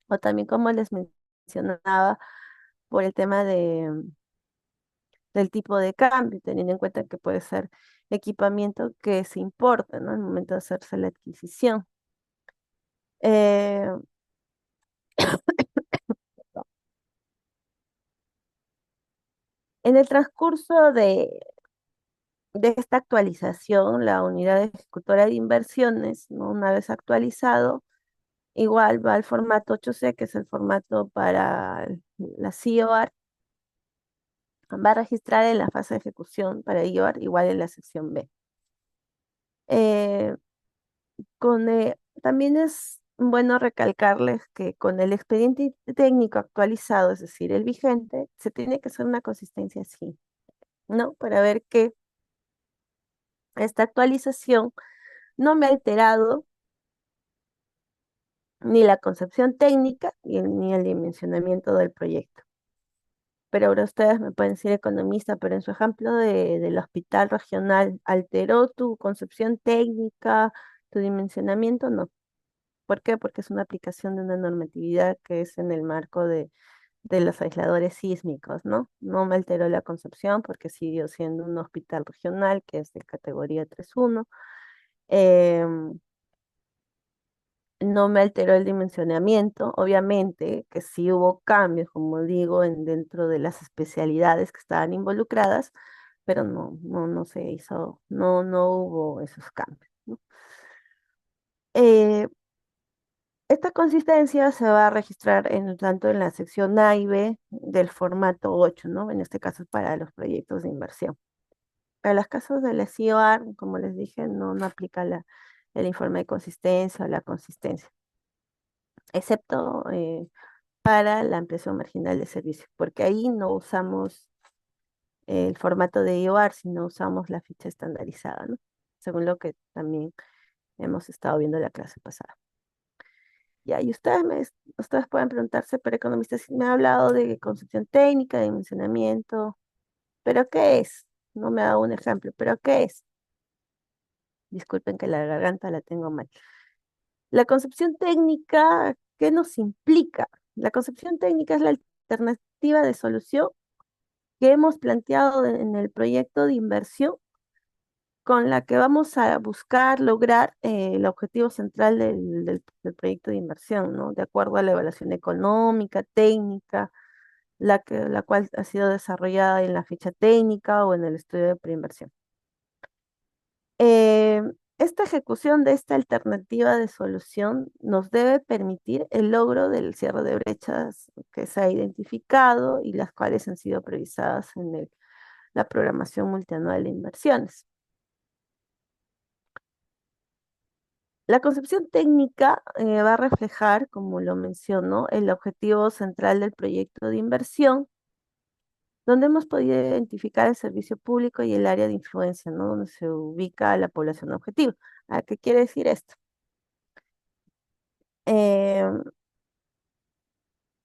O también, como les mencionaba, por el tema del tipo de cambio, teniendo en cuenta que puede ser equipamiento que se importa, ¿no? Al momento de hacerse la adquisición. Eh, en el transcurso de esta actualización, la unidad ejecutora de inversiones, ¿no? Una vez actualizado, igual va al formato 8C, que es el formato para la CIOAR, va a registrar en la fase de ejecución para IOAR, igual en la sección B. Eh, también es bueno recalcarles que con el expediente técnico actualizado, es decir, el vigente, se tiene que hacer una consistencia así, ¿no? Para ver que esta actualización no me ha alterado ni la concepción técnica ni el dimensionamiento del proyecto. Pero ahora ustedes me pueden decir economista, pero en su ejemplo del hospital regional, ¿alteró tu concepción técnica, tu dimensionamiento? No. ¿Por qué? Porque es una aplicación de una normatividad que es en el marco de los aisladores sísmicos, ¿no? No me alteró la concepción porque siguió siendo un hospital regional que es de categoría 3.1. Em, no me alteró el dimensionamiento, obviamente que sí hubo cambios, como digo, dentro de las especialidades que estaban involucradas, pero no se hizo, no hubo esos cambios, ¿no? Eh, Esta consistencia se va a registrar tanto en la sección A y B del formato 8, ¿no? En este caso para los proyectos de inversión. Para los casos de la CIOAR, como les dije, no aplica el informe de consistencia o la consistencia, excepto para la ampliación marginal de servicio, porque ahí no usamos el formato de IOAR, sino usamos la ficha estandarizada, ¿no? Según lo que también hemos estado viendo en la clase pasada. Ya, y ustedes pueden preguntarse, pero economista, si me ha hablado de concepción técnica, de dimensionamiento, ¿pero qué es? No me ha dado un ejemplo, ¿pero qué es? Disculpen que la garganta la tengo mal. La concepción técnica, ¿qué nos implica? La concepción técnica es la alternativa de solución que hemos planteado en el proyecto de inversión con la que vamos a buscar lograr el objetivo central del proyecto de inversión, ¿no? De acuerdo a la evaluación económica, técnica, la cual ha sido desarrollada en la ficha técnica o en el estudio de preinversión. Eh, esta ejecución de esta alternativa de solución nos debe permitir el logro del cierre de brechas que se ha identificado y las cuales han sido previsadas en la programación multianual de inversiones. La concepción técnica va a reflejar, como lo menciono, el objetivo central del proyecto de inversión, donde hemos podido identificar el servicio público y el área de influencia, ¿no? Donde se ubica la población objetivo. ¿A qué quiere decir esto? Eh,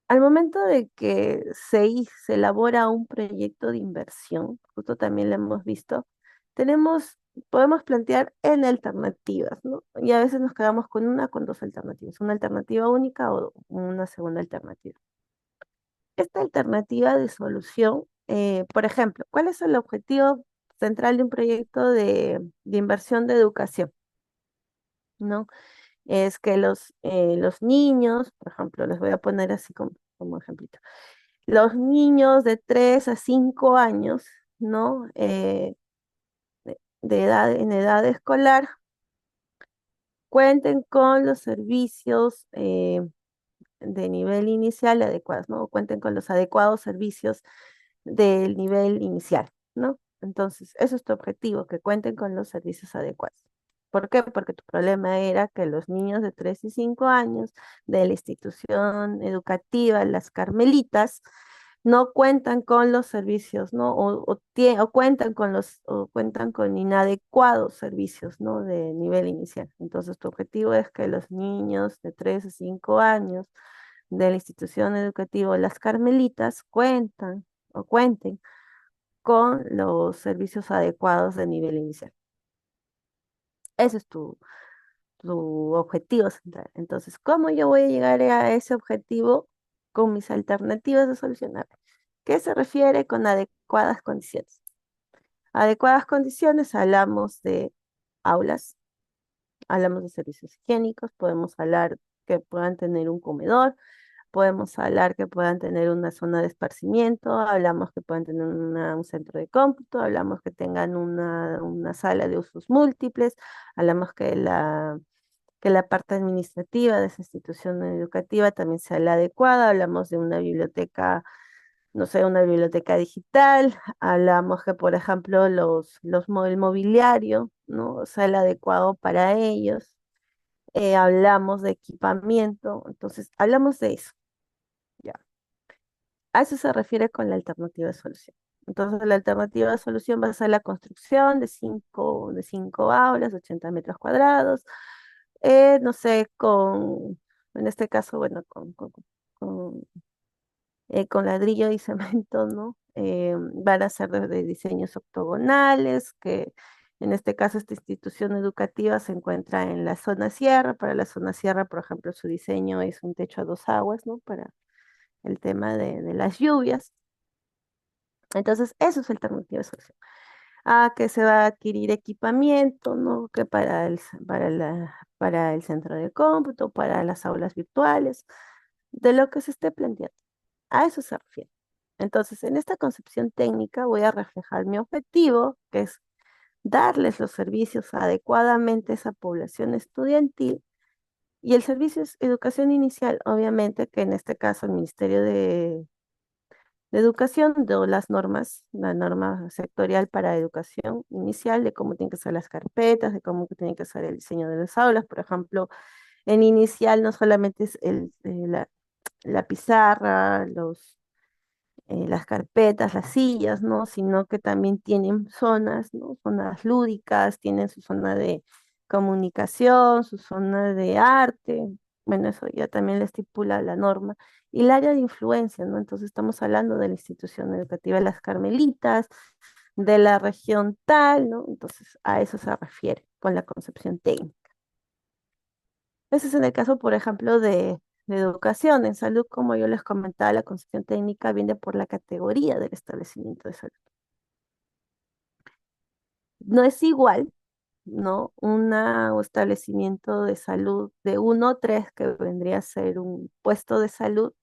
Al momento de que se elabora un proyecto de inversión, justo también lo hemos visto, podemos plantear N alternativas, ¿no? Y a veces nos quedamos con con dos alternativas, una alternativa única o una segunda alternativa. Esta alternativa de solución, por ejemplo, ¿cuál es el objetivo central de un proyecto de inversión de educación? ¿No? Es que los niños, por ejemplo, les voy a poner así como ejemplito, los niños de 3 a 5 años, ¿no? En edad escolar, cuenten con los servicios de nivel inicial adecuados, ¿no? Cuenten con los adecuados servicios del nivel inicial, ¿no? Entonces, eso es tu objetivo, que cuenten con los servicios adecuados. ¿Por qué? Porque tu problema era que los niños de 3 y 5 años de la institución educativa, las Carmelitas, no cuentan con los servicios, ¿no? O cuentan con inadecuados servicios, ¿no? De nivel inicial. Entonces, tu objetivo es que los niños de 3 a 5 años de la institución educativa Las Carmelitas cuenten con los servicios adecuados de nivel inicial. Ese es tu objetivo central. Entonces, ¿cómo yo voy a llegar a ese objetivo con mis alternativas de solucionar? ¿Qué se refiere con adecuadas condiciones? Adecuadas condiciones, hablamos de aulas, hablamos de servicios higiénicos, podemos hablar que puedan tener un comedor, podemos hablar que puedan tener una zona de esparcimiento, hablamos que puedan tener un centro de cómputo, hablamos que tengan una sala de usos múltiples, hablamos que la parte administrativa de esa institución educativa también sea la adecuada, hablamos de una biblioteca, no sé, una biblioteca digital, hablamos que, por ejemplo, el mobiliario, ¿no? Sea el adecuado para ellos, hablamos de equipamiento, entonces hablamos de eso, ya. A eso se refiere con la alternativa de solución. Entonces, la alternativa de solución va a ser la construcción de cinco aulas, 80 metros cuadrados, no sé, en este caso, bueno, con, con ladrillo y cemento, ¿no? Van a ser de diseños octogonales, que en este caso esta institución educativa se encuentra en la zona sierra. Para la zona sierra, por ejemplo, su diseño es un techo a dos aguas, ¿no? Para el tema de las lluvias. Entonces, eso es alternativa de solución. Que se va a adquirir equipamiento, ¿no? Que para el centro de cómputo, para las aulas virtuales, de lo que se esté planteando. A eso se refiere. Entonces, en esta concepción técnica voy a reflejar mi objetivo, que es darles los servicios adecuadamente a esa población estudiantil, y el servicio es educación inicial, obviamente, que en este caso el Ministerio de Educación dio las normas, la norma sectorial para educación inicial, de cómo tienen que ser las carpetas, de cómo tiene que ser el diseño de las aulas. Por ejemplo, en inicial no solamente es la pizarra, las carpetas, las sillas, ¿no? Sino que también tienen zonas, ¿no? Zonas lúdicas, tienen su zona de comunicación, su zona de arte. Bueno, eso ya también lo estipula la norma. Y el área de influencia, ¿no? Entonces estamos hablando de la institución educativa de las Carmelitas, de la región tal, ¿no? Entonces a eso se refiere con la concepción técnica. Ese es en el caso, por ejemplo, de educación. En salud, como yo les comentaba, la concepción técnica viene por la categoría del establecimiento de salud. no es igual, ¿no? Un establecimiento de salud de 1 o 3 que vendría a ser un puesto de salud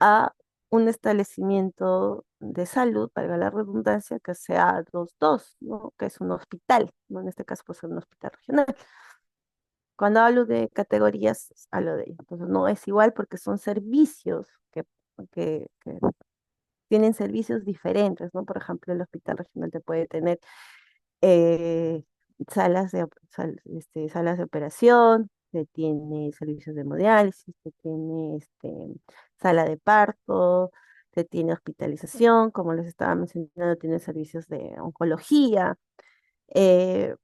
a un establecimiento de salud, valga la redundancia, que sea 2 ¿no? Que es un hospital, ¿no? En este caso, pues un hospital regional. Cuando hablo de categorías, hablo de ello. Entonces, no es igual porque son servicios que tienen servicios diferentes, ¿no? Por ejemplo, el hospital regional te puede tener eh, salas de operación, te tiene servicios de hemodiálisis, te tiene sala de parto, te tiene hospitalización, como les estaba mencionando, tiene servicios de oncología, eh,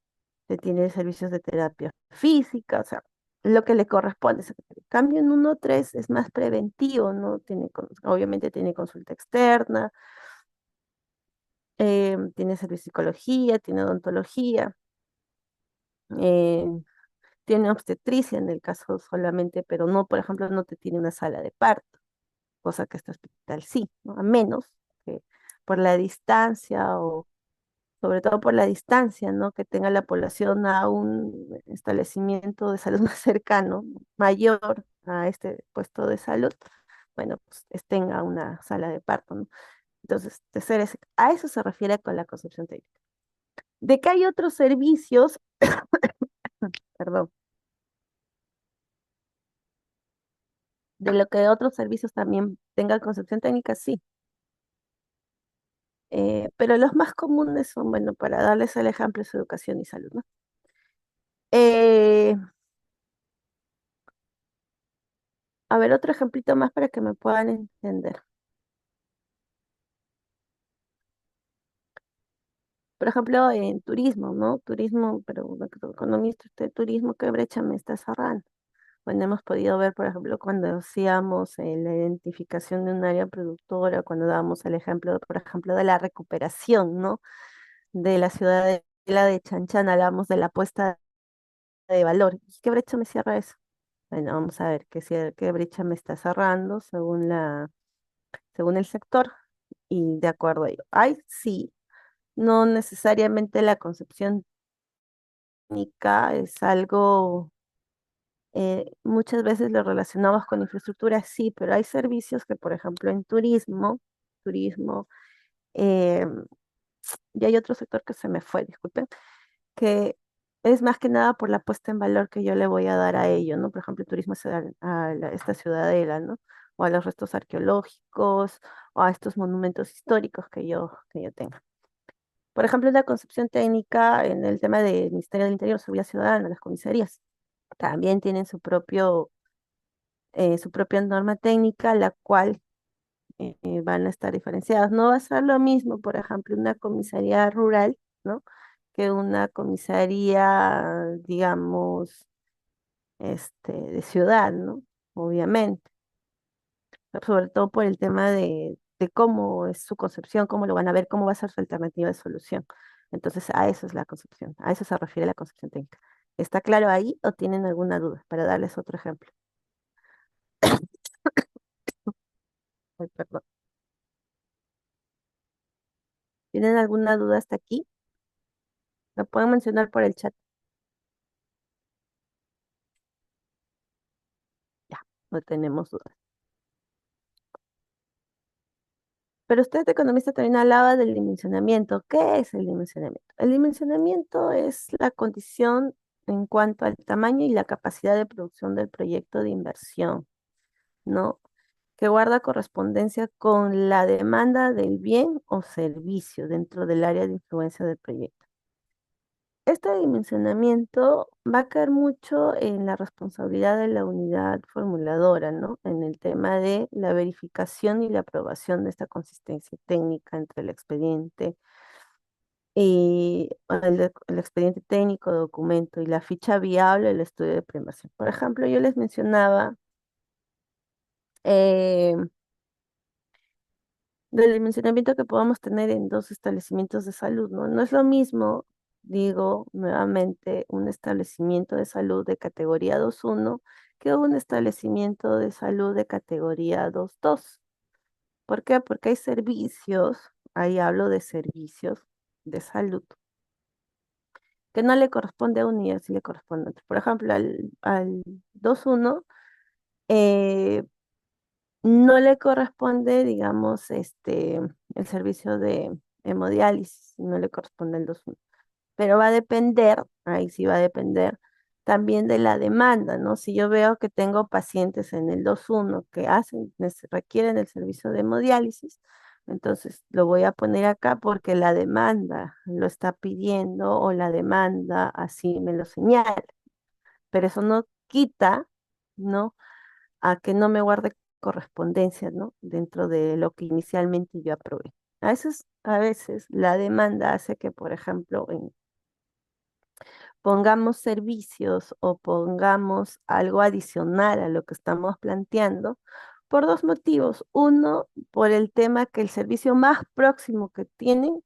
te tiene servicios de terapia física, o sea, lo que le corresponde. En cambio, en 1 3 es más preventivo, ¿no? Obviamente tiene consulta externa, tiene servicio de psicología, tiene odontología, eh, tiene obstetricia en el caso solamente, pero no, por ejemplo, no te tiene una sala de parto, cosa que este hospital sí, ¿no? A menos que por la distancia o sobre todo por la distancia, ¿no? Que tenga la población a un establecimiento de salud más cercano, mayor a este puesto de salud, bueno, pues tenga una sala de parto, ¿no? Entonces, a eso se refiere con la concepción técnica. De que hay otros servicios, perdón, de lo que otros servicios también tengan concepción técnica, sí. Pero los más comunes son, bueno, para darles el ejemplo, es educación y salud, ¿no? Eh, a ver, otro ejemplito más para que me puedan entender. Por ejemplo, en turismo, ¿no? Turismo, pero economista, turismo, ¿qué brecha me está cerrando? Bueno, hemos podido ver, por ejemplo, cuando hacíamos la identificación de un área productora, cuando dábamos el ejemplo, por ejemplo, de la recuperación, ¿no? De la ciudadela de Chanchán, hablamos de la apuesta de valor. ¿Y qué brecha me cierra eso? Bueno, vamos a ver qué brecha me está cerrando según el sector y de acuerdo a ello. Ay, sí, no necesariamente la concepción técnica es algo, muchas veces lo relacionamos con infraestructura, sí, pero hay servicios que, por ejemplo, en turismo, eh, y hay otro sector que se me fue, disculpen, que es más que nada por la puesta en valor que yo le voy a dar a ello, ¿no? Por ejemplo, el turismo esta ciudadela, ¿no? O a los restos arqueológicos, o a estos monumentos históricos que yo tenga. Por ejemplo, la concepción técnica en el tema del Ministerio del Interior, Seguridad Ciudadana, las comisarías, también tienen su propia norma técnica, la cual van a estar diferenciadas. No va a ser lo mismo, por ejemplo, una comisaría rural, ¿no? Que una comisaría, digamos, de ciudad, ¿no? Obviamente, sobre todo por el tema de cómo es su concepción, cómo lo van a ver, cómo va a ser su alternativa de solución. Entonces, a eso es la concepción, a eso se refiere la concepción técnica. ¿Está claro ahí o tienen alguna duda? Para darles otro ejemplo. Ay, perdón. ¿Tienen alguna duda hasta aquí? ¿Me pueden mencionar por el chat? Ya, no tenemos dudas. Pero usted, economista, también hablaba del dimensionamiento. ¿Qué es el dimensionamiento? El dimensionamiento es la condición en cuanto al tamaño y la capacidad de producción del proyecto de inversión, ¿no? Que guarda correspondencia con la demanda del bien o servicio dentro del área de influencia del proyecto. Este dimensionamiento va a caer mucho en la responsabilidad de la unidad formuladora, ¿no? En el tema de la verificación y la aprobación de esta consistencia técnica entre el expediente y el expediente técnico, documento y la ficha viable del estudio de primación. Por ejemplo, yo les mencionaba eh, del dimensionamiento que podamos tener en 2 establecimientos de salud, ¿no? No es lo mismo, digo nuevamente, un establecimiento de salud de categoría 2.1 que un establecimiento de salud de categoría 2.2. ¿Por qué? Porque hay servicios, ahí hablo de servicios de salud, que no le corresponde a uno y así le corresponde a otro. Por ejemplo, al 2.1 eh, no le corresponde, digamos, el servicio de hemodiálisis, no le corresponde el 2.1. Pero va a depender, ahí sí va a depender también de la demanda, ¿no? Si yo veo que tengo pacientes en el 2.1 que requieren el servicio de hemodiálisis, entonces lo voy a poner acá porque la demanda lo está pidiendo o la demanda así me lo señala. Pero eso no quita, ¿no? A que no me guarde correspondencia, ¿no? Dentro de lo que inicialmente yo aprobé. A veces la demanda hace que, por ejemplo, pongamos servicios o pongamos algo adicional a lo que estamos planteando por dos motivos. Uno, por el tema que el servicio más próximo que tienen,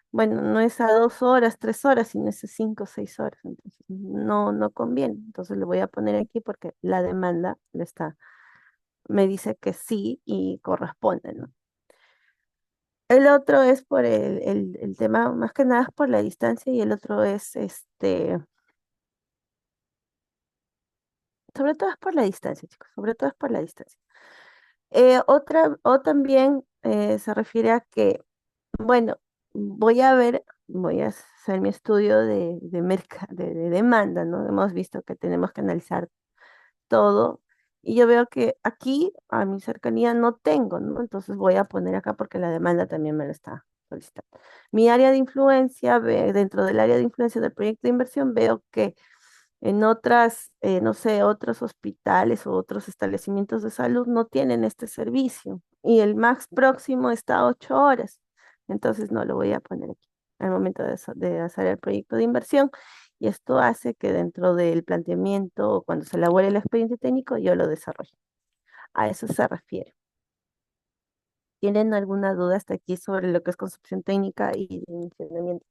bueno, no es a 2 horas, 3 horas, sino es a 5 o 6 horas. Entonces, no conviene. Entonces, le voy a poner aquí porque la demanda me dice que sí y corresponde, ¿no? El otro es por el tema, más que nada es por la distancia y el otro es sobre todo es por la distancia, chicos, sobre todo es por la distancia. O también se refiere a que, bueno, voy a hacer mi estudio de demanda, ¿no? Hemos visto que tenemos que analizar todo y yo veo que aquí a mi cercanía no tengo, ¿no? Entonces voy a poner acá porque la demanda también me lo está solicitando. Mi área de influencia, dentro del área de influencia del proyecto de inversión, veo que en otras, no sé, otros hospitales o otros establecimientos de salud no tienen este servicio y el más próximo está a 8 horas. Entonces no lo voy a poner aquí al momento de hacer el proyecto de inversión. Y esto hace que dentro del planteamiento o cuando se elabore el expediente técnico yo lo desarrolle. A eso se refiere. ¿Tienen alguna duda hasta aquí sobre lo que es concepción técnica y dimensionamiento?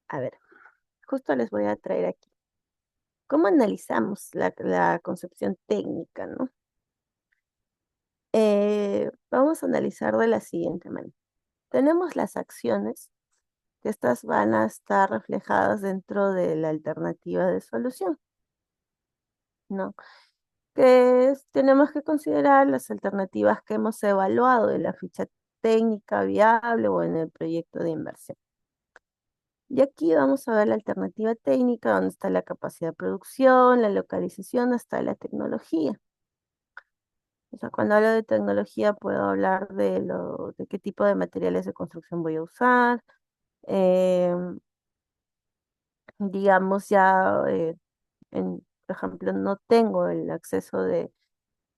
A ver, justo les voy a traer aquí. ¿Cómo analizamos la concepción técnica, no? Vamos a analizar de la siguiente manera. Tenemos las acciones, que estas van a estar reflejadas dentro de la alternativa de solución, ¿no? Tenemos que considerar las alternativas que hemos evaluado de la ficha técnica viable o en el proyecto de inversión. Y aquí vamos a ver la alternativa técnica, donde está la capacidad de producción, la localización, hasta la tecnología. O sea, cuando hablo de tecnología puedo hablar de qué tipo de materiales de construcción voy a usar. Digamos ya, por ejemplo, no tengo el acceso de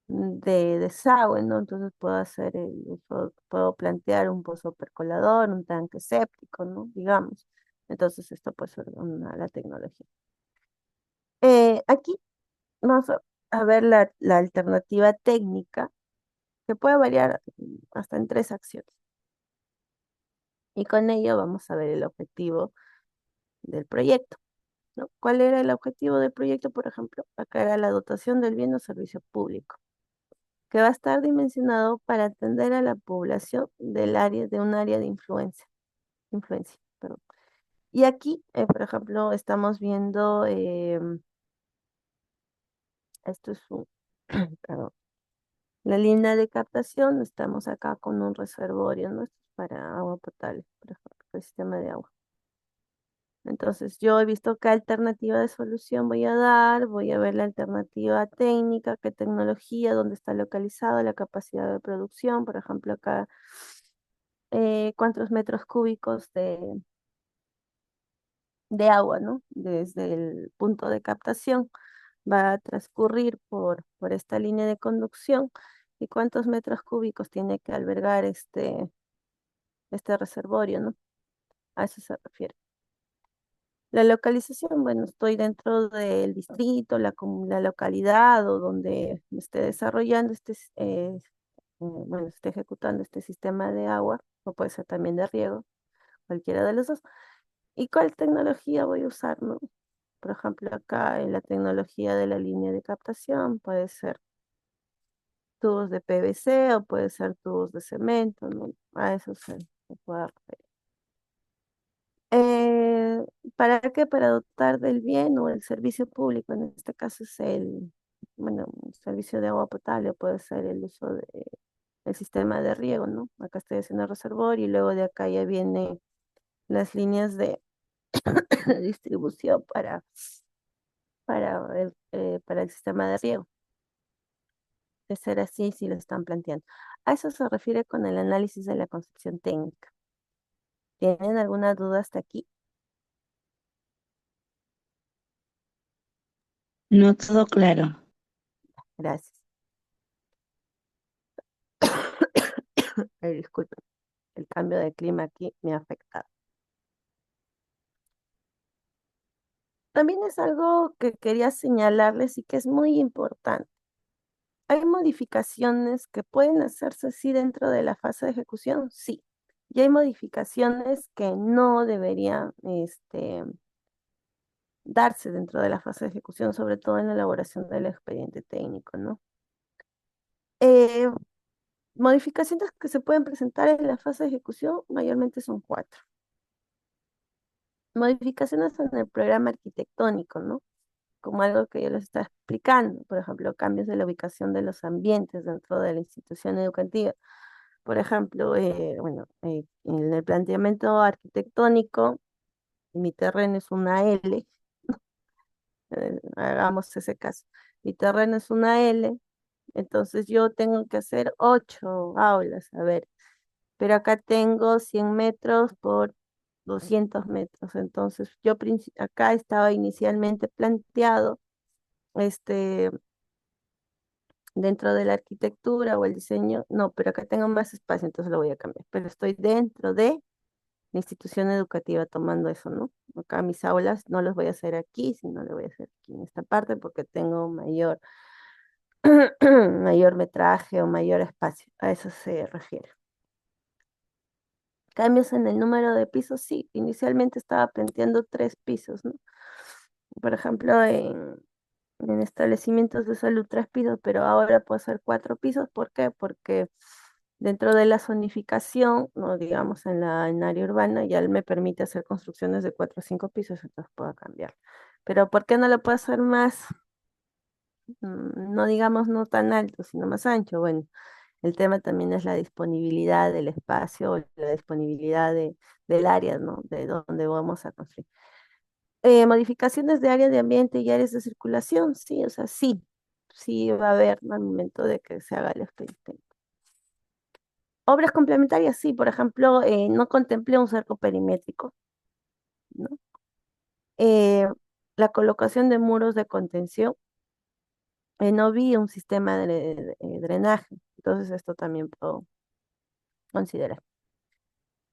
desagüe, ¿no? Entonces puedo hacer el uso, puedo plantear un pozo percolador, un tanque séptico, ¿no? Digamos. Entonces esto puede ser la tecnología. Aquí vamos a ver la alternativa técnica que puede variar hasta en 3 acciones. Y con ello vamos a ver el objetivo del proyecto, ¿no? ¿Cuál era el objetivo del proyecto, por ejemplo? Acá era la dotación del bien o servicio público, que va a estar dimensionado para atender a la población de un área de influencia, perdón. Y aquí, por ejemplo, estamos viendo, esto es perdón, la línea de captación, estamos acá con un reservorio, ¿no? Esto es para agua potable, por ejemplo, el sistema de agua. Entonces, yo he visto qué alternativa de solución voy a dar, voy a ver la alternativa técnica, qué tecnología, dónde está localizada la capacidad de producción, por ejemplo, acá, cuántos metros cúbicos de agua, ¿no? Desde el punto de captación va a transcurrir por esta línea de conducción y cuántos metros cúbicos tiene que albergar este reservorio, ¿no? A eso se refiere. La localización, bueno, estoy dentro del distrito, la localidad o donde me esté desarrollando bueno, esté ejecutando este sistema de agua, o puede ser también de riego, cualquiera de los dos. ¿Y cuál tecnología voy a usar, no? Por ejemplo, acá en la tecnología de la línea de captación puede ser tubos de PVC o puede ser tubos de cemento, ¿no? A eso se puede referir. Eh, ¿Para qué? Para dotar del bien o el servicio público, en este caso es bueno, el servicio de agua potable, puede ser el uso del sistema de riego, ¿no? Acá estoy haciendo el reservorio y luego de acá ya vienen las líneas de distribución para el sistema de riego. De ser así, si lo están planteando. A eso se refiere con el análisis de la concepción técnica. ¿Tienen alguna duda hasta aquí? No todo claro. Gracias. Ay, disculpen, el cambio de clima aquí me ha afectado. También es algo que quería señalarles y que es muy importante. ¿Hay modificaciones que pueden hacerse así dentro de la fase de ejecución? Sí. Y hay modificaciones que no deberían darse dentro de la fase de ejecución, sobre todo en la elaboración del expediente técnico, ¿no? Eh, Modificaciones que se pueden presentar en la fase de ejecución mayormente son cuatro. Modificaciones en el programa arquitectónico, ¿no? Como algo que yo les estaba explicando, por ejemplo, cambios de la ubicación de los ambientes dentro de la institución educativa. Por ejemplo, bueno, en el planteamiento arquitectónico, mi terreno es una L, hagamos ese caso. Mi terreno es una L, entonces yo tengo que hacer 8 aulas, a ver, pero acá tengo 100 metros por 200 metros, entonces yo acá estaba inicialmente planteado este, dentro de la arquitectura o el diseño, no, pero acá tengo más espacio, entonces lo voy a cambiar, pero estoy dentro de la institución educativa tomando eso, ¿no? Acá mis aulas no los voy a hacer aquí, sino lo voy a hacer aquí en esta parte porque tengo mayor, mayor metraje o mayor espacio, a eso se refiere. Cambios en el número de pisos, sí, inicialmente estaba planteando 3 pisos, ¿no? Por ejemplo, en establecimientos de salud 3 pisos, pero ahora puedo hacer 4 pisos. ¿Por qué? Porque dentro de la zonificación, no digamos en área urbana, ya me permite hacer construcciones de 4 o 5 pisos, entonces puedo cambiar. Pero ¿por qué no lo puedo hacer más, no digamos no tan alto, sino más ancho? Bueno, el tema también es la disponibilidad del espacio, la disponibilidad del área, ¿no? De donde vamos a construir. Modificaciones de áreas de ambiente y áreas de circulación, sí, o sea, sí, sí va a haber, ¿no? Al momento de que se haga el expediente. Obras complementarias, sí, por ejemplo, no contemplé un cerco perimétrico, ¿no? Eh, la colocación de muros de contención, no vi un sistema de drenaje, entonces esto también puedo considerar.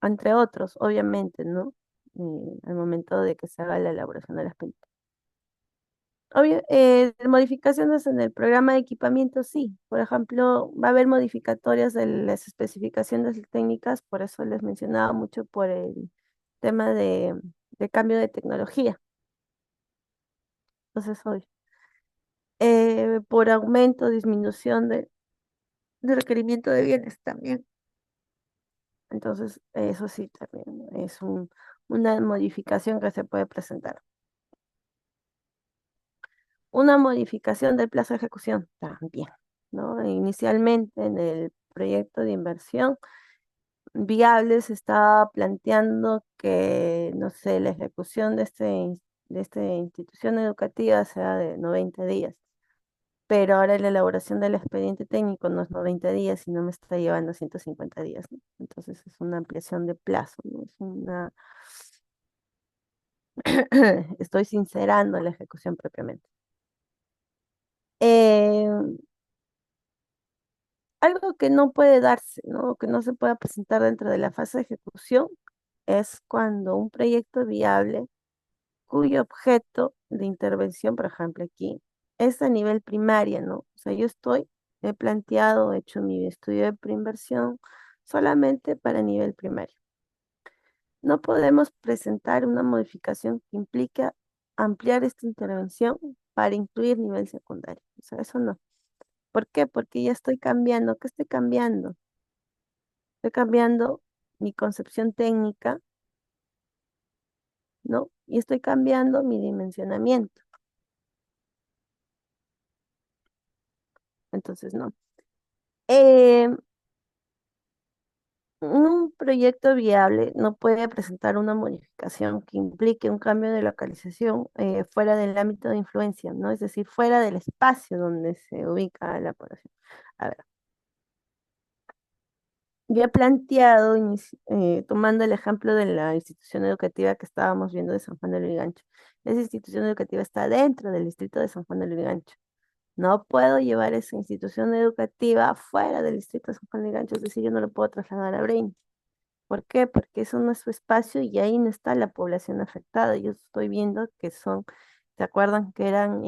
Entre otros, obviamente, ¿no? Al momento de que se haga la elaboración de las pinturas. Obvio, modificaciones en el programa de equipamiento, sí. Por ejemplo, va a haber modificatorias de las especificaciones técnicas, por eso les mencionaba mucho por el tema de cambio de tecnología. Entonces, hoy, por aumento, disminución de requerimiento de bienes también. Entonces, eso sí también es una modificación que se puede presentar. Una modificación del plazo de ejecución también, ¿no? Inicialmente en el proyecto de inversión viable se estaba planteando que, no sé, la ejecución de esta institución educativa sea de 90 días, pero ahora la elaboración del expediente técnico no es 90 días, sino me está llevando 150 días, ¿no? Entonces es una ampliación de plazo, ¿no? Estoy sincerando la ejecución propiamente. Eh, Algo que no puede darse, ¿no? Que no se pueda presentar dentro de la fase de ejecución es cuando un proyecto viable cuyo objeto de intervención, por ejemplo, aquí, es a nivel primaria, ¿no? O sea, he planteado, he hecho mi estudio de preinversión solamente para nivel primario. No podemos presentar una modificación que implica ampliar esta intervención para incluir nivel secundario. O sea, eso no. ¿Por qué? Porque ya estoy cambiando. ¿Qué estoy cambiando? Estoy cambiando mi concepción técnica, ¿no? Y estoy cambiando mi dimensionamiento. Entonces, no. Eh, un proyecto viable no puede presentar una modificación que implique un cambio de localización fuera del ámbito de influencia, ¿no? Es decir, fuera del espacio donde se ubica la población. A ver, yo he planteado, tomando el ejemplo de la institución educativa que estábamos viendo de San Juan de Lurigancho, esa institución educativa está dentro del distrito de San Juan de Lurigancho. No puedo llevar esa institución educativa fuera del distrito de San Juan de Lurigancho, es decir, yo no lo puedo trasladar a Breña. ¿Por qué? Porque eso no es su espacio y ahí no está la población afectada. Yo estoy viendo que son, ¿se acuerdan que eran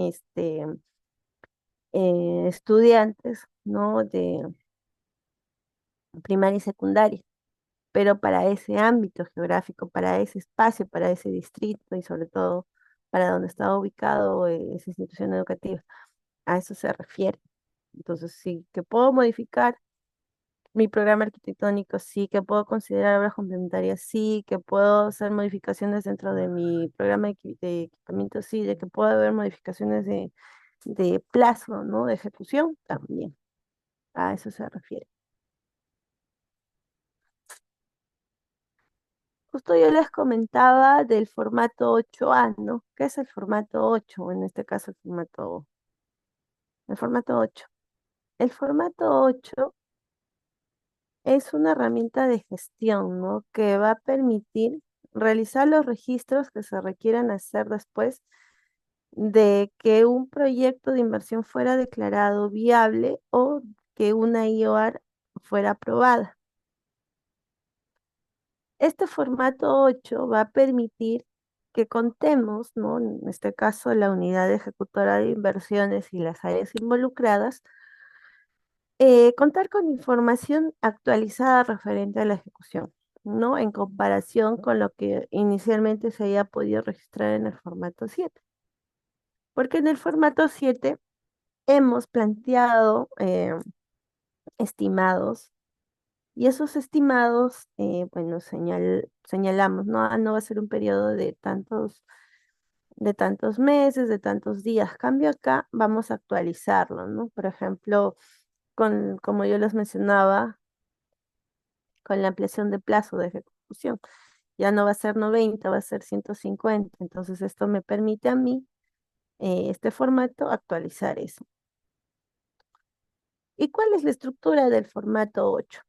estudiantes, ¿no? De primaria y secundaria, pero para ese ámbito geográfico, para ese espacio, para ese distrito y sobre todo para donde estaba ubicado esa institución educativa. A eso se refiere. Entonces, sí que puedo modificar mi programa arquitectónico, sí, que puedo considerar obras complementarias, sí, que puedo hacer modificaciones dentro de mi programa de equipamiento, sí, de que puedo haber modificaciones de plazo, ¿no? De ejecución, también. A eso se refiere. Justo yo les comentaba del formato 8A, ¿no? ¿Qué es el formato 8? En este caso, el formato 8. El formato 8 es una herramienta de gestión, ¿no? Que va a permitir realizar los registros que se requieran hacer después de que un proyecto de inversión fuera declarado viable o que una IOR fuera aprobada. Este formato 8 va a permitir que contemos, ¿no? En este caso, la unidad ejecutora de inversiones y las áreas involucradas, contar con información actualizada referente a la ejecución, ¿no? En comparación con lo que inicialmente se había podido registrar en el formato 7. Porque en el formato 7 hemos planteado estimados y esos estimados, bueno, señalamos, ¿no? No va a ser un periodo de tantos meses, de tantos días. Cambio acá, vamos a actualizarlo, ¿no? Por ejemplo, como yo les mencionaba, con la ampliación de plazo de ejecución. Ya no va a ser 90, va a ser 150. Entonces, esto me permite a mí, este formato, actualizar eso. ¿Y cuál es la estructura del formato 8?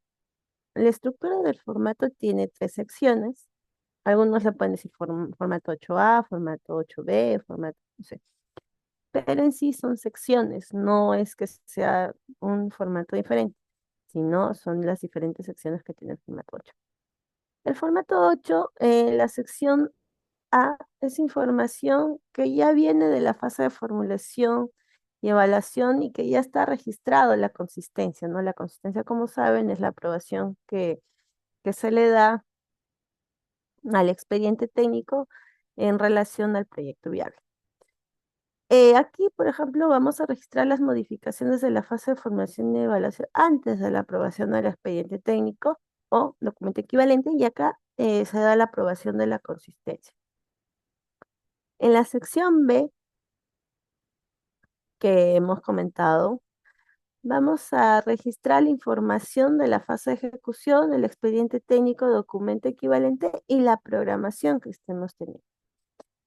La estructura del formato tiene tres secciones. Algunos le pueden decir formato 8A, formato 8B, formato, no sé. Pero en sí son secciones, no es que sea un formato diferente, sino son las diferentes secciones que tiene el formato 8. El formato 8, la sección A, es información que ya viene de la fase de formulación y evaluación y que ya está registrado la consistencia, ¿no? La consistencia, como saben, es la aprobación que se le da al expediente técnico en relación al proyecto viable. Aquí, por ejemplo, vamos a registrar las modificaciones de la fase de formulación y evaluación antes de la aprobación del expediente técnico o documento equivalente y acá se da la aprobación de la consistencia. En la sección B, que hemos comentado, vamos a registrar la información de la fase de ejecución, el expediente técnico, documento equivalente y la programación que estemos teniendo.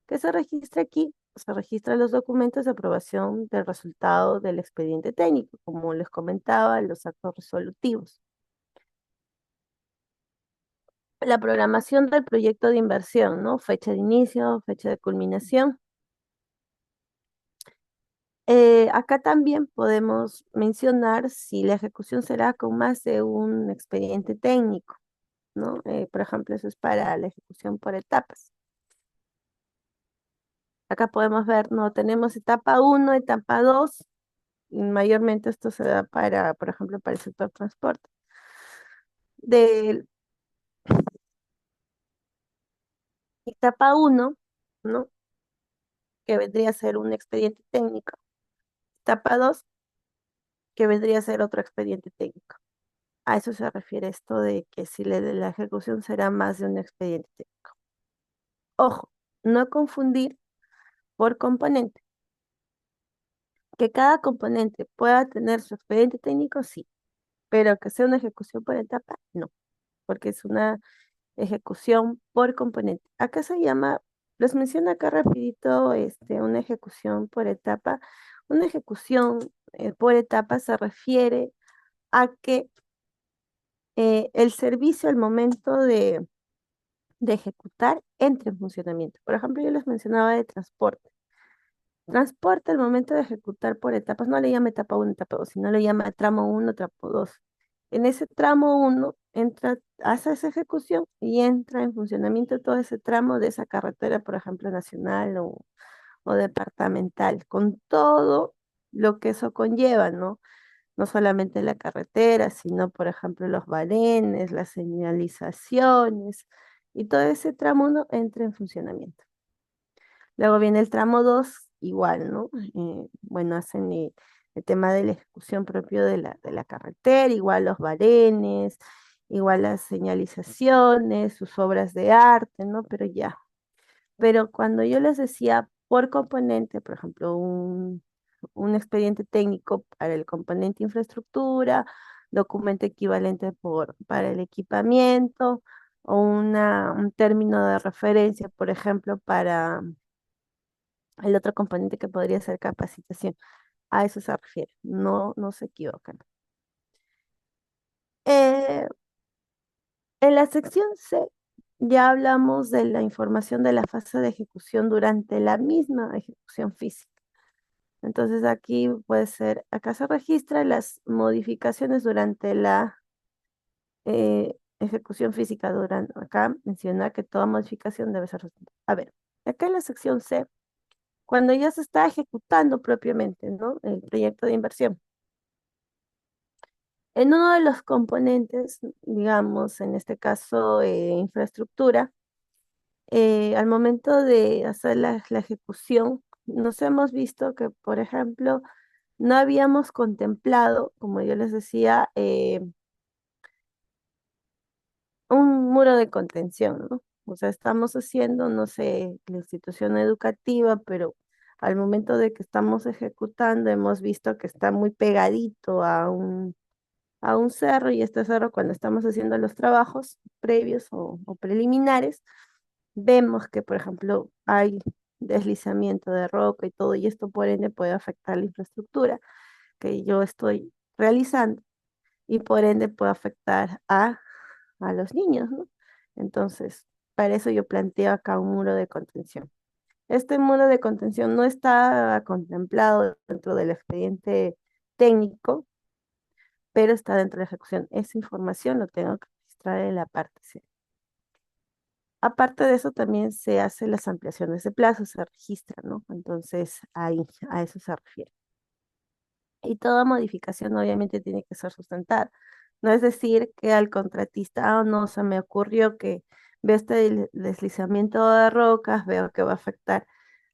¿Qué se registra aquí? Se registran los documentos de aprobación del resultado del expediente técnico, como les comentaba, los actos resolutivos. La programación del proyecto de inversión, ¿no? Fecha de inicio, fecha de culminación. Acá también podemos mencionar si la ejecución será con más de un expediente técnico, ¿no? Por ejemplo, eso es para la ejecución por etapas. Acá podemos ver, ¿no? Tenemos etapa 1, etapa 2. Mayormente esto se da para, por ejemplo, para el sector transporte. De etapa 1, ¿no? que vendría a ser un expediente técnico. Etapa 2, que vendría a ser otro expediente técnico. A eso se refiere esto de que si la ejecución será más de un expediente técnico. Ojo, no confundir por componente. Que cada componente pueda tener su expediente técnico, sí, pero que sea una ejecución por etapa, no, porque es una ejecución por componente. Acá se llama, les menciono acá rapidito, una ejecución por etapa. Una ejecución por etapa se refiere a que el servicio al momento de ejecutar entre en funcionamiento. Por ejemplo, yo les mencionaba de transporte. Transporte al momento de ejecutar por etapas, no le llama etapa 1, etapa 2, sino le llama tramo 1, tramo 2. En ese tramo 1 entra, hace esa ejecución y entra en funcionamiento todo ese tramo de esa carretera, por ejemplo, nacional o departamental, con todo lo que eso conlleva, ¿no? No solamente la carretera, sino, por ejemplo, los barenes, las señalizaciones, y todo ese tramo 1 entra en funcionamiento. Luego viene el tramo 2 igual, ¿no? Bueno, hacen el tema de la ejecución propio de la carretera, igual los barenes, igual las señalizaciones, sus obras de arte, ¿no? Pero ya. Pero cuando yo les decía por componente, por ejemplo, un expediente técnico para el componente infraestructura, documento equivalente para el equipamiento, o un término de referencia, por ejemplo, para el otro componente que podría ser capacitación. A eso se refiere, no, no se equivocan. Eh, en la sección C ya hablamos de la información de la fase de ejecución durante la misma ejecución física. Entonces aquí puede ser, acá se registran las modificaciones durante la ejecución física. Acá menciona que toda modificación debe ser sustentada. A ver, acá en la sección C, cuando ya se está ejecutando propiamente, ¿no? El proyecto de inversión. En uno de los componentes, digamos, en este caso, infraestructura, al momento de hacer la ejecución, nos hemos visto que, por ejemplo, no habíamos contemplado, como yo les decía, un muro de contención, ¿no? O sea, estamos haciendo, no sé, la institución educativa, pero al momento de que estamos ejecutando, hemos visto que está muy pegadito a un cerro, y este cerro, cuando estamos haciendo los trabajos previos o preliminares, vemos que, por ejemplo, hay deslizamiento de roca y todo, y esto por ende puede afectar la infraestructura que yo estoy realizando, y por ende puede afectar a los niños, ¿no? Entonces, para eso yo planteo acá un muro de contención. Este muro de contención no está contemplado dentro del expediente técnico, pero está dentro de la ejecución. Esa información lo tengo que registrar en la parte C. Aparte de eso, también se hacen las ampliaciones de plazo, se registran, ¿no? Entonces, ahí, a eso se refiere. Y toda modificación obviamente tiene que ser sustentada. No es decir que al contratista, no, se me ocurrió que veo este deslizamiento de rocas, veo que va a afectar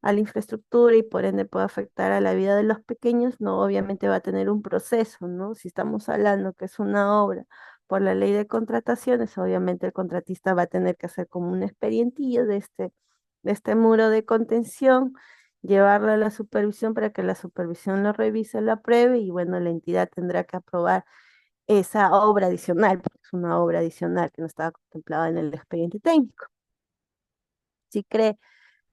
a la infraestructura y por ende puede afectar a la vida de los pequeños. No, obviamente va a tener un proceso, ¿no? Si estamos hablando que es una obra por la ley de contrataciones, obviamente el contratista va a tener que hacer como un expedientillo de este muro de contención, llevarlo a la supervisión para que la supervisión lo revise, lo apruebe, y bueno, la entidad tendrá que aprobar esa obra adicional, porque es una obra adicional que no estaba contemplada en el expediente técnico. Si cree,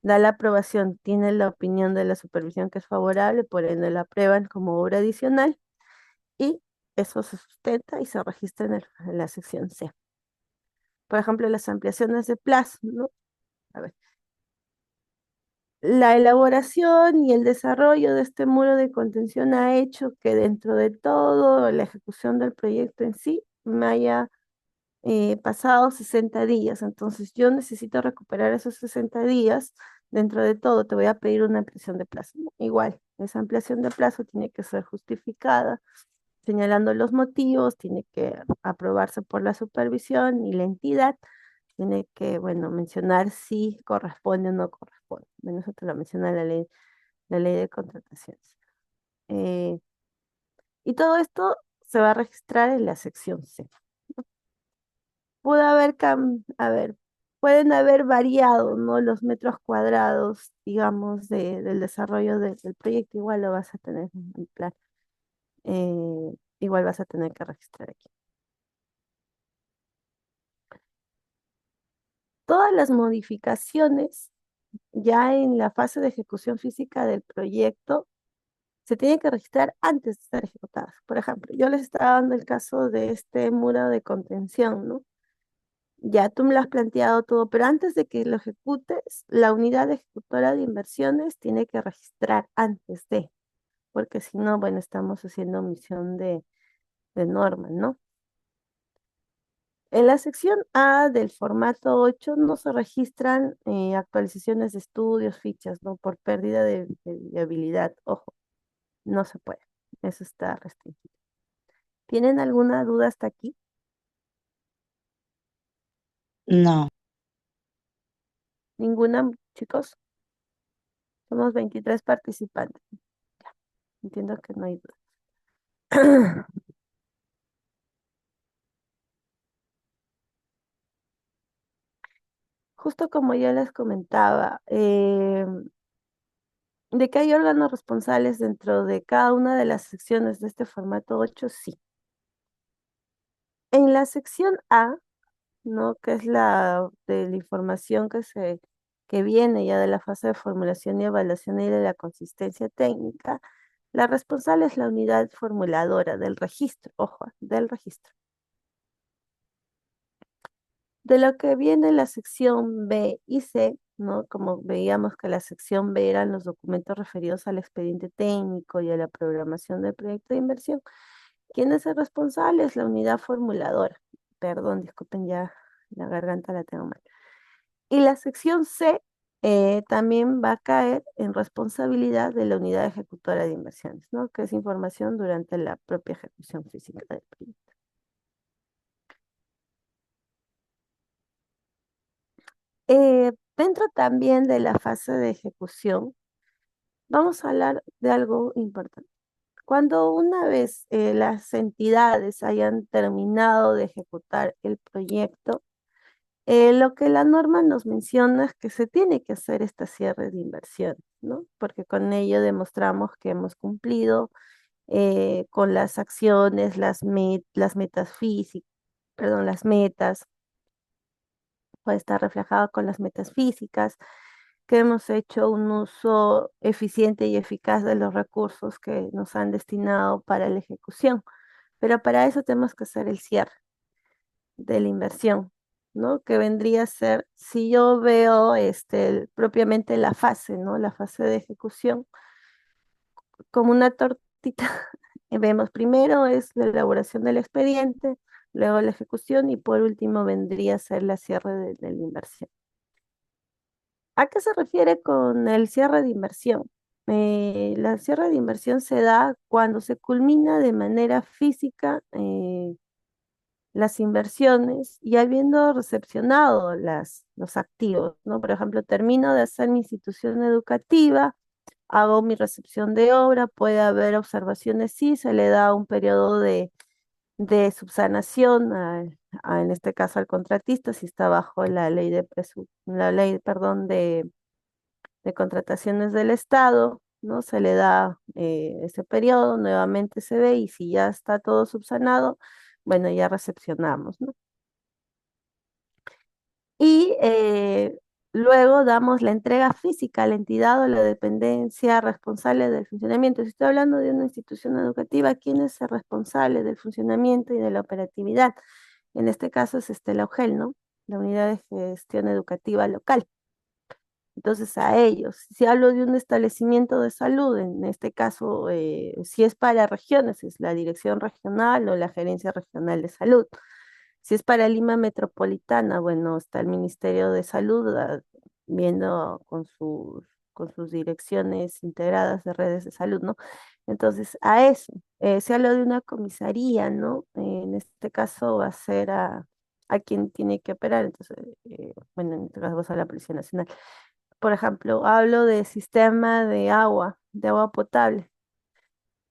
da la aprobación, tiene la opinión de la supervisión que es favorable, por ende la aprueban como obra adicional, y eso se sustenta y se registra en la sección C. Por ejemplo, las ampliaciones de plazo, ¿no? A ver, la elaboración y el desarrollo de este muro de contención ha hecho que dentro de todo la ejecución del proyecto en sí me haya pasado 60 días. Entonces yo necesito recuperar esos 60 días. Dentro de todo te voy a pedir una ampliación de plazo, ¿no? Igual, esa ampliación de plazo tiene que ser justificada, señalando los motivos, tiene que aprobarse por la supervisión, y la entidad tiene que, bueno, mencionar si corresponde o no corresponde. corresponde. Bueno, eso te lo menciona la ley de contrataciones. Eh, y todo esto se va a registrar en la sección C. Pudo haber, a ver, pueden haber variado, ¿no? Los metros cuadrados, digamos, del desarrollo del proyecto, igual lo vas a tener en plan, igual vas a tener que registrar aquí. Todas las modificaciones ya en la fase de ejecución física del proyecto se tienen que registrar antes de ser ejecutadas. Por ejemplo, yo les estaba dando el caso de este muro de contención, ¿no? Ya tú me lo has planteado todo, pero antes de que lo ejecutes, la unidad ejecutora de inversiones tiene que registrar antes de, porque si no, bueno, estamos haciendo omisión de norma, ¿no? En la sección A del formato 8 no se registran actualizaciones de estudios, fichas, ¿no? Por pérdida de viabilidad. Ojo, no se puede. Eso está restringido. ¿Tienen alguna duda hasta aquí? No, ¿Ninguna, chicos? Somos 23 participantes. Ya, entiendo que no hay duda. Justo como ya les comentaba, de que hay órganos responsables dentro de cada una de las secciones de este formato 8, sí. En la sección A, ¿no? Que es la de la información que viene ya de la fase de formulación y evaluación y de la consistencia técnica, la responsable es la unidad formuladora del registro, ojo, del registro. De lo que viene la sección B y C, ¿no? Como veíamos que la sección B eran los documentos referidos al expediente técnico y a la programación del proyecto de inversión. ¿Quién es el responsable? Es la unidad formuladora. Perdón, disculpen, ya la garganta la tengo mal. Y la sección C también va a caer en responsabilidad de la unidad ejecutora de inversiones, ¿no? Que es información durante la propia ejecución física del proyecto. Dentro también de la fase de ejecución, vamos a hablar de algo importante. Cuando una vez las entidades hayan terminado de ejecutar el proyecto, lo que la norma nos menciona es que se tiene que hacer esta cierre de inversión, ¿no? Porque con ello demostramos que hemos cumplido con las acciones, las metas físicas, perdón, las metas, puede estar reflejado con las metas físicas, que hemos hecho un uso eficiente y eficaz de los recursos que nos han destinado para la ejecución. Pero para eso tenemos que hacer el cierre de la inversión, ¿no? Que vendría a ser, si yo veo propiamente la fase, ¿no? La fase de ejecución como una tortita. Vemos primero es la elaboración del expediente, luego la ejecución y por último vendría a ser la cierre de la inversión. ¿A qué se refiere con el cierre de inversión? La cierre de inversión se da cuando se culmina de manera física las inversiones y habiendo recepcionado los activos, ¿no? Por ejemplo, termino de hacer mi institución educativa, hago mi recepción de obra, puede haber observaciones, sí, se le da un periodo de subsanación, en este caso al contratista, si está bajo la ley la ley, perdón, de contrataciones del Estado, ¿no? Se le da ese periodo, nuevamente se ve y si ya está todo subsanado, bueno, ya recepcionamos, ¿no? Y luego damos la entrega física a la entidad o la dependencia responsable del funcionamiento. Si estoy hablando de una institución educativa, ¿quién es el responsable del funcionamiento y de la operatividad? En este caso es la UGEL, ¿no? La Unidad de Gestión Educativa Local. Entonces a ellos, si hablo de un establecimiento de salud, en este caso, si es para regiones, es la Dirección Regional o la Gerencia Regional de Salud. Si es para Lima Metropolitana, bueno, está el Ministerio de Salud viendo con sus direcciones integradas de redes de salud, ¿no? Entonces, a eso, se habla de una comisaría, ¿no? En este caso va a ser a quien tiene que operar, entonces, bueno, en este caso va a ser la Policía Nacional. por ejemplo, hablo de sistema de agua potable.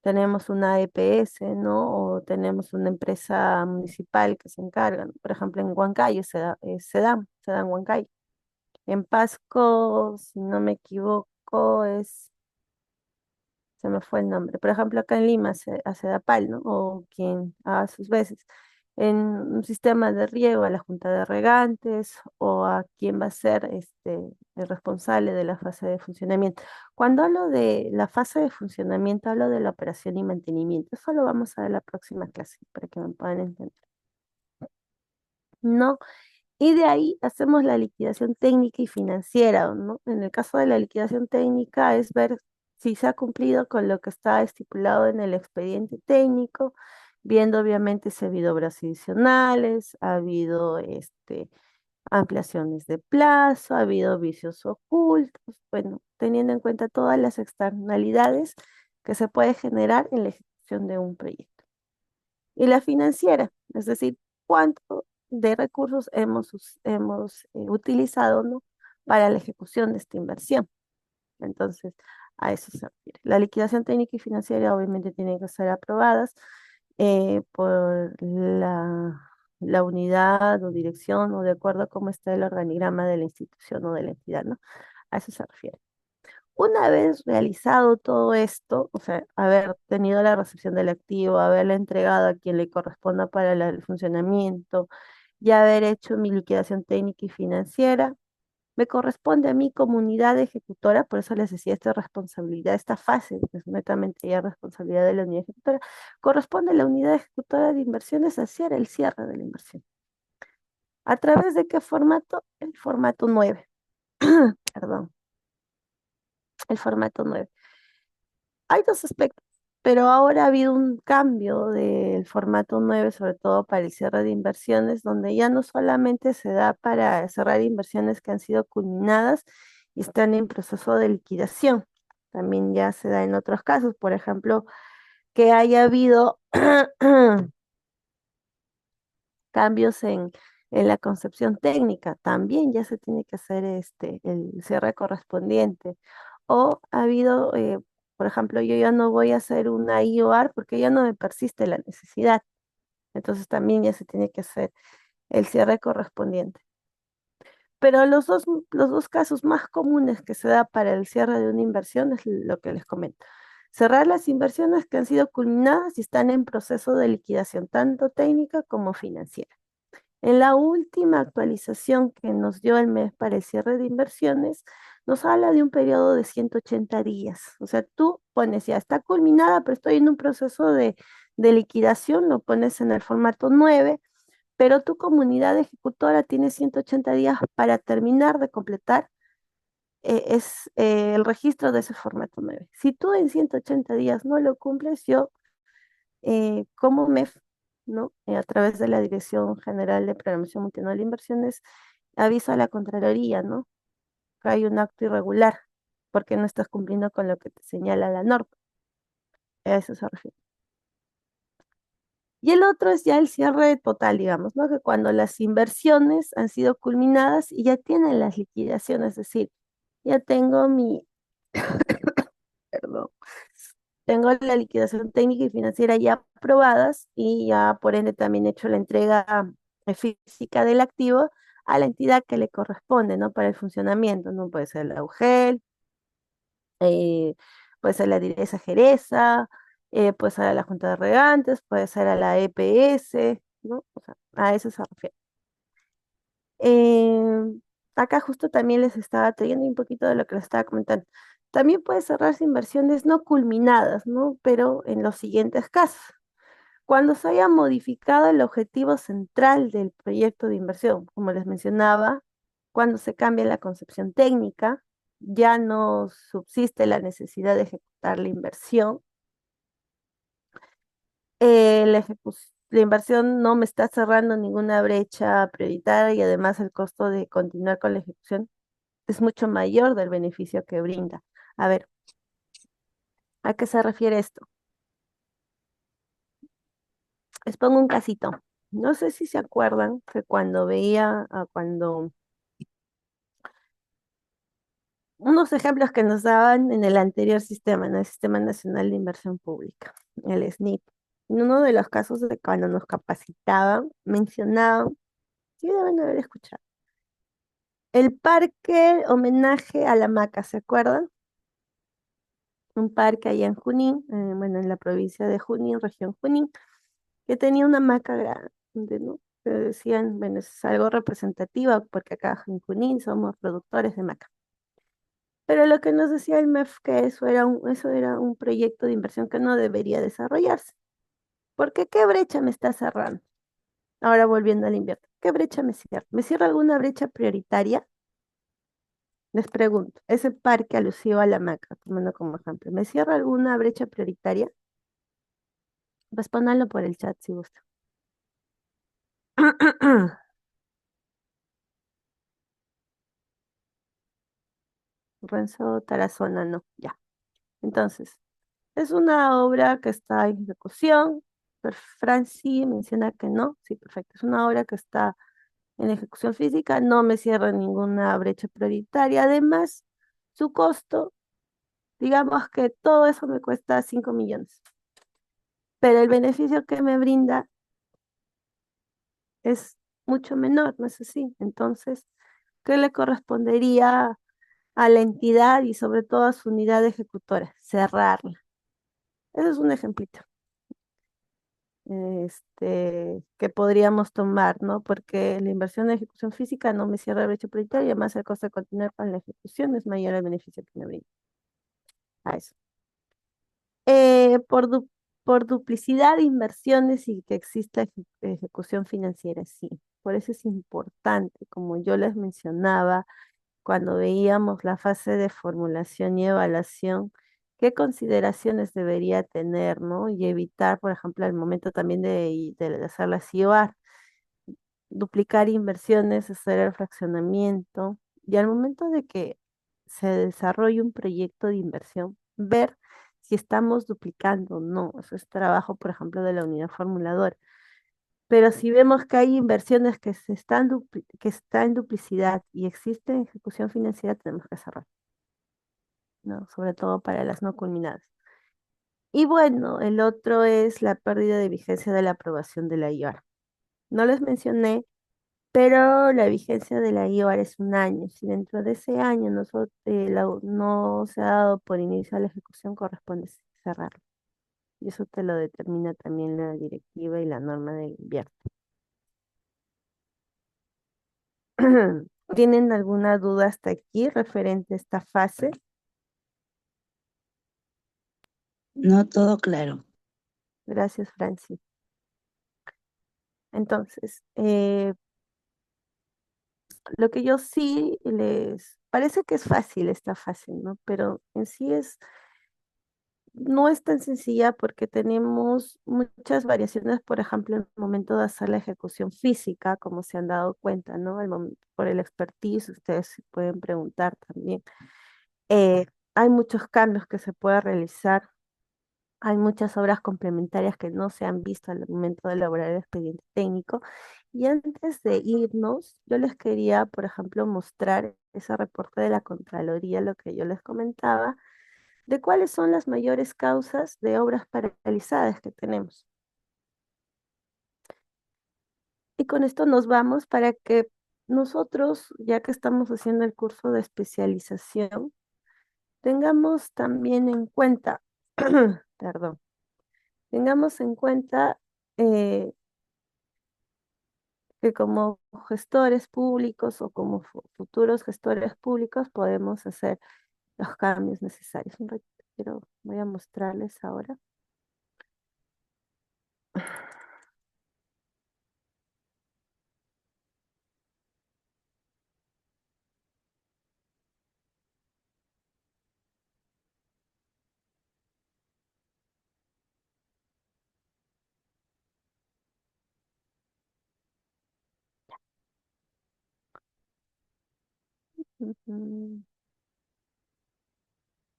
Tenemos una EPS, ¿no? O tenemos una empresa municipal que se encarga, ¿no? Por ejemplo, en Huancayo se dan Huancayo. En Pasco, si no me equivoco, se me fue el nombre. Por ejemplo, acá en Lima a Sedapal, ¿no? O quien a sus veces. En un sistema de riego, a la Junta de Regantes o a quien va a ser el responsable de la fase de funcionamiento. Cuando hablo de la fase de funcionamiento, hablo de la operación y mantenimiento. Eso lo vamos a ver en la próxima clase para que me puedan entender. No, y de ahí hacemos la liquidación técnica y financiera, ¿no? En el caso de la liquidación técnica es ver si se ha cumplido con lo que está estipulado en el expediente técnico, viendo obviamente si ha habido obras adicionales, ha habido ampliaciones de plazo, ha habido vicios ocultos, bueno, teniendo en cuenta todas las externalidades que se puede generar en la ejecución de un proyecto. Y la financiera, es decir, cuánto de recursos hemos utilizado, ¿no? Para la ejecución de esta inversión. Entonces, a eso se refiere. La liquidación técnica y financiera obviamente tienen que ser aprobadas por la unidad o dirección o de acuerdo a cómo está el organigrama de la institución o de la entidad, ¿no? A eso se refiere. Una vez realizado todo esto, o sea, haber tenido la recepción del activo, haberla entregado a quien le corresponda para el funcionamiento y haber hecho mi liquidación técnica y financiera, me corresponde a mí como unidad ejecutora, por eso les decía esta responsabilidad, esta fase, que es netamente ya responsabilidad de la unidad ejecutora, corresponde a la unidad ejecutora de inversiones hacer el cierre de la inversión. ¿A través de qué formato? El formato 9. Perdón, el formato 9. Hay dos aspectos, pero ahora ha habido un cambio del formato 9, sobre todo para el cierre de inversiones, donde ya no solamente se da para cerrar inversiones que han sido culminadas y están en proceso de liquidación, también ya se da en otros casos, por ejemplo, que haya habido cambios en la concepción técnica, también ya se tiene que hacer el cierre correspondiente. O ha habido, por ejemplo, yo ya no voy a hacer una IOR porque ya no me persiste la necesidad. Entonces también ya se tiene que hacer el cierre correspondiente. Pero los dos casos más comunes que se da para el cierre de una inversión es lo que les comento. Cerrar las inversiones que han sido culminadas y están en proceso de liquidación, tanto técnica como financiera. En la última actualización que nos dio el mes para el cierre de inversiones, nos habla de un periodo de 180 días. O sea, tú pones, ya está culminada, pero estoy en un proceso de liquidación, lo pones en el formato 9, pero tu comunidad ejecutora tiene 180 días para terminar de completar el registro de ese formato 9. Si tú en 180 días no lo cumples, yo como MEF, ¿no? A través de la Dirección General de Programación Multianual de Inversiones, aviso a la Contraloría, ¿no? Que hay un acto irregular porque no estás cumpliendo con lo que te señala la norma. A eso se refiere. Y el otro es ya el cierre total, digamos, ¿no? Que cuando las inversiones han sido culminadas y ya tienen las liquidaciones, es decir, ya tengo perdón, tengo la liquidación técnica y financiera ya aprobadas y ya por ende también he hecho la entrega física del activo a la entidad que le corresponde, ¿no? Para el funcionamiento, ¿no? Puede ser la UGEL, eh, puede ser la Direza Jereza, puede ser a la Junta de Regantes, puede ser a la EPS, ¿no? O sea, a eso se refiere. Eh, Acá justo también les estaba trayendo un poquito de lo que les estaba comentando. También puede cerrarse inversiones no culminadas, ¿no? Pero en los siguientes casos. Cuando se haya modificado el objetivo central del proyecto de inversión, como les mencionaba, cuando se cambia la concepción técnica, ya no subsiste la necesidad de ejecutar la inversión. La inversión no me está cerrando ninguna brecha prioritaria y además el costo de continuar con la ejecución es mucho mayor del beneficio que brinda. A ver, ¿a qué se refiere esto? Les pongo un casito. No sé si se acuerdan que cuando unos ejemplos que nos daban en el anterior sistema, en el Sistema Nacional de Inversión Pública, el SNIP. En uno de los casos de cuando nos capacitaban, mencionaban, sí deben haber escuchado, el parque homenaje a la Maca, ¿se acuerdan? Un parque allá en Junín, bueno, en la provincia de Junín, región Junín, que tenía una hamaca grande, ¿no? Que decían, bueno, es algo representativa porque acá en Junín somos productores de maca. Pero lo que nos decía el MEF que eso era un proyecto de inversión que no debería desarrollarse. Porque ¿qué brecha me está cerrando? Ahora volviendo al invierno, ¿qué brecha me cierra? ¿Me cierra alguna brecha prioritaria? Les pregunto, ese parque alusivo a la hamaca, tomando como ejemplo, ¿me cierra alguna brecha prioritaria? Respóndanlo por el chat si gusta. Renzo Tarazona, no, ya. Entonces, es una obra que está en ejecución. Fran sí menciona que no. Sí, perfecto. Es una obra que está en ejecución física, no me cierra ninguna brecha prioritaria. Además, su costo, digamos que todo eso me cuesta 5 millones, pero el beneficio que me brinda es mucho menor, ¿no es así? Entonces, ¿qué le correspondería a la entidad y sobre todo a su unidad ejecutora? Cerrarla. Ese es un ejemplito. Que podríamos tomar, ¿no? Porque la inversión en ejecución física no me cierra el brecha prioritaria y además el costo de continuar con la ejecución es mayor al beneficio que me brinda. A eso. Por, por duplicidad de inversiones y que exista ejecución financiera, sí. Por eso es importante, como yo les mencionaba, cuando veíamos la fase de formulación y evaluación, qué consideraciones debería tener, ¿no? Y evitar, por ejemplo, al momento también de hacer la CIOAR, duplicar inversiones, hacer el fraccionamiento, y al momento de que se desarrolle un proyecto de inversión, ver si estamos duplicando o no. Eso es trabajo, por ejemplo, de la unidad formuladora. Pero si vemos que hay inversiones que que están en duplicidad y existe ejecución financiera, tenemos que cerrar, ¿no? Sobre todo para las no culminadas. Y bueno, el otro es la pérdida de vigencia de la aprobación de la IOR. No les mencioné, pero la vigencia de la IOR es un año. Si dentro de ese año no se ha dado por inicio la ejecución, corresponde cerrarlo. Y eso te lo determina también la directiva y la norma del invierno. ¿Tienen alguna duda hasta aquí referente a esta fase? No todo claro. Gracias, Francis. Entonces, lo que yo sí les parece que es fácil esta fase, ¿no? Pero en sí no es tan sencilla porque tenemos muchas variaciones, por ejemplo, en el momento de hacer la ejecución física, como se han dado cuenta, ¿no? Por el expertise, ustedes se pueden preguntar también. Eh, Hay muchos cambios que se puede realizar. Hay muchas obras complementarias que no se han visto al momento de elaborar el expediente técnico. Y antes de irnos, yo les quería, por ejemplo, mostrar ese reporte de la Contraloría, lo que yo les comentaba, de cuáles son las mayores causas de obras paralizadas que tenemos. Y con esto nos vamos para que nosotros, ya que estamos haciendo el curso de especialización, tengamos también en cuenta, perdón, tengamos en cuenta eh, que como gestores públicos o como futuros gestores públicos podemos hacer los cambios necesarios. Un ratito, pero voy a mostrarles ahora. Ujú.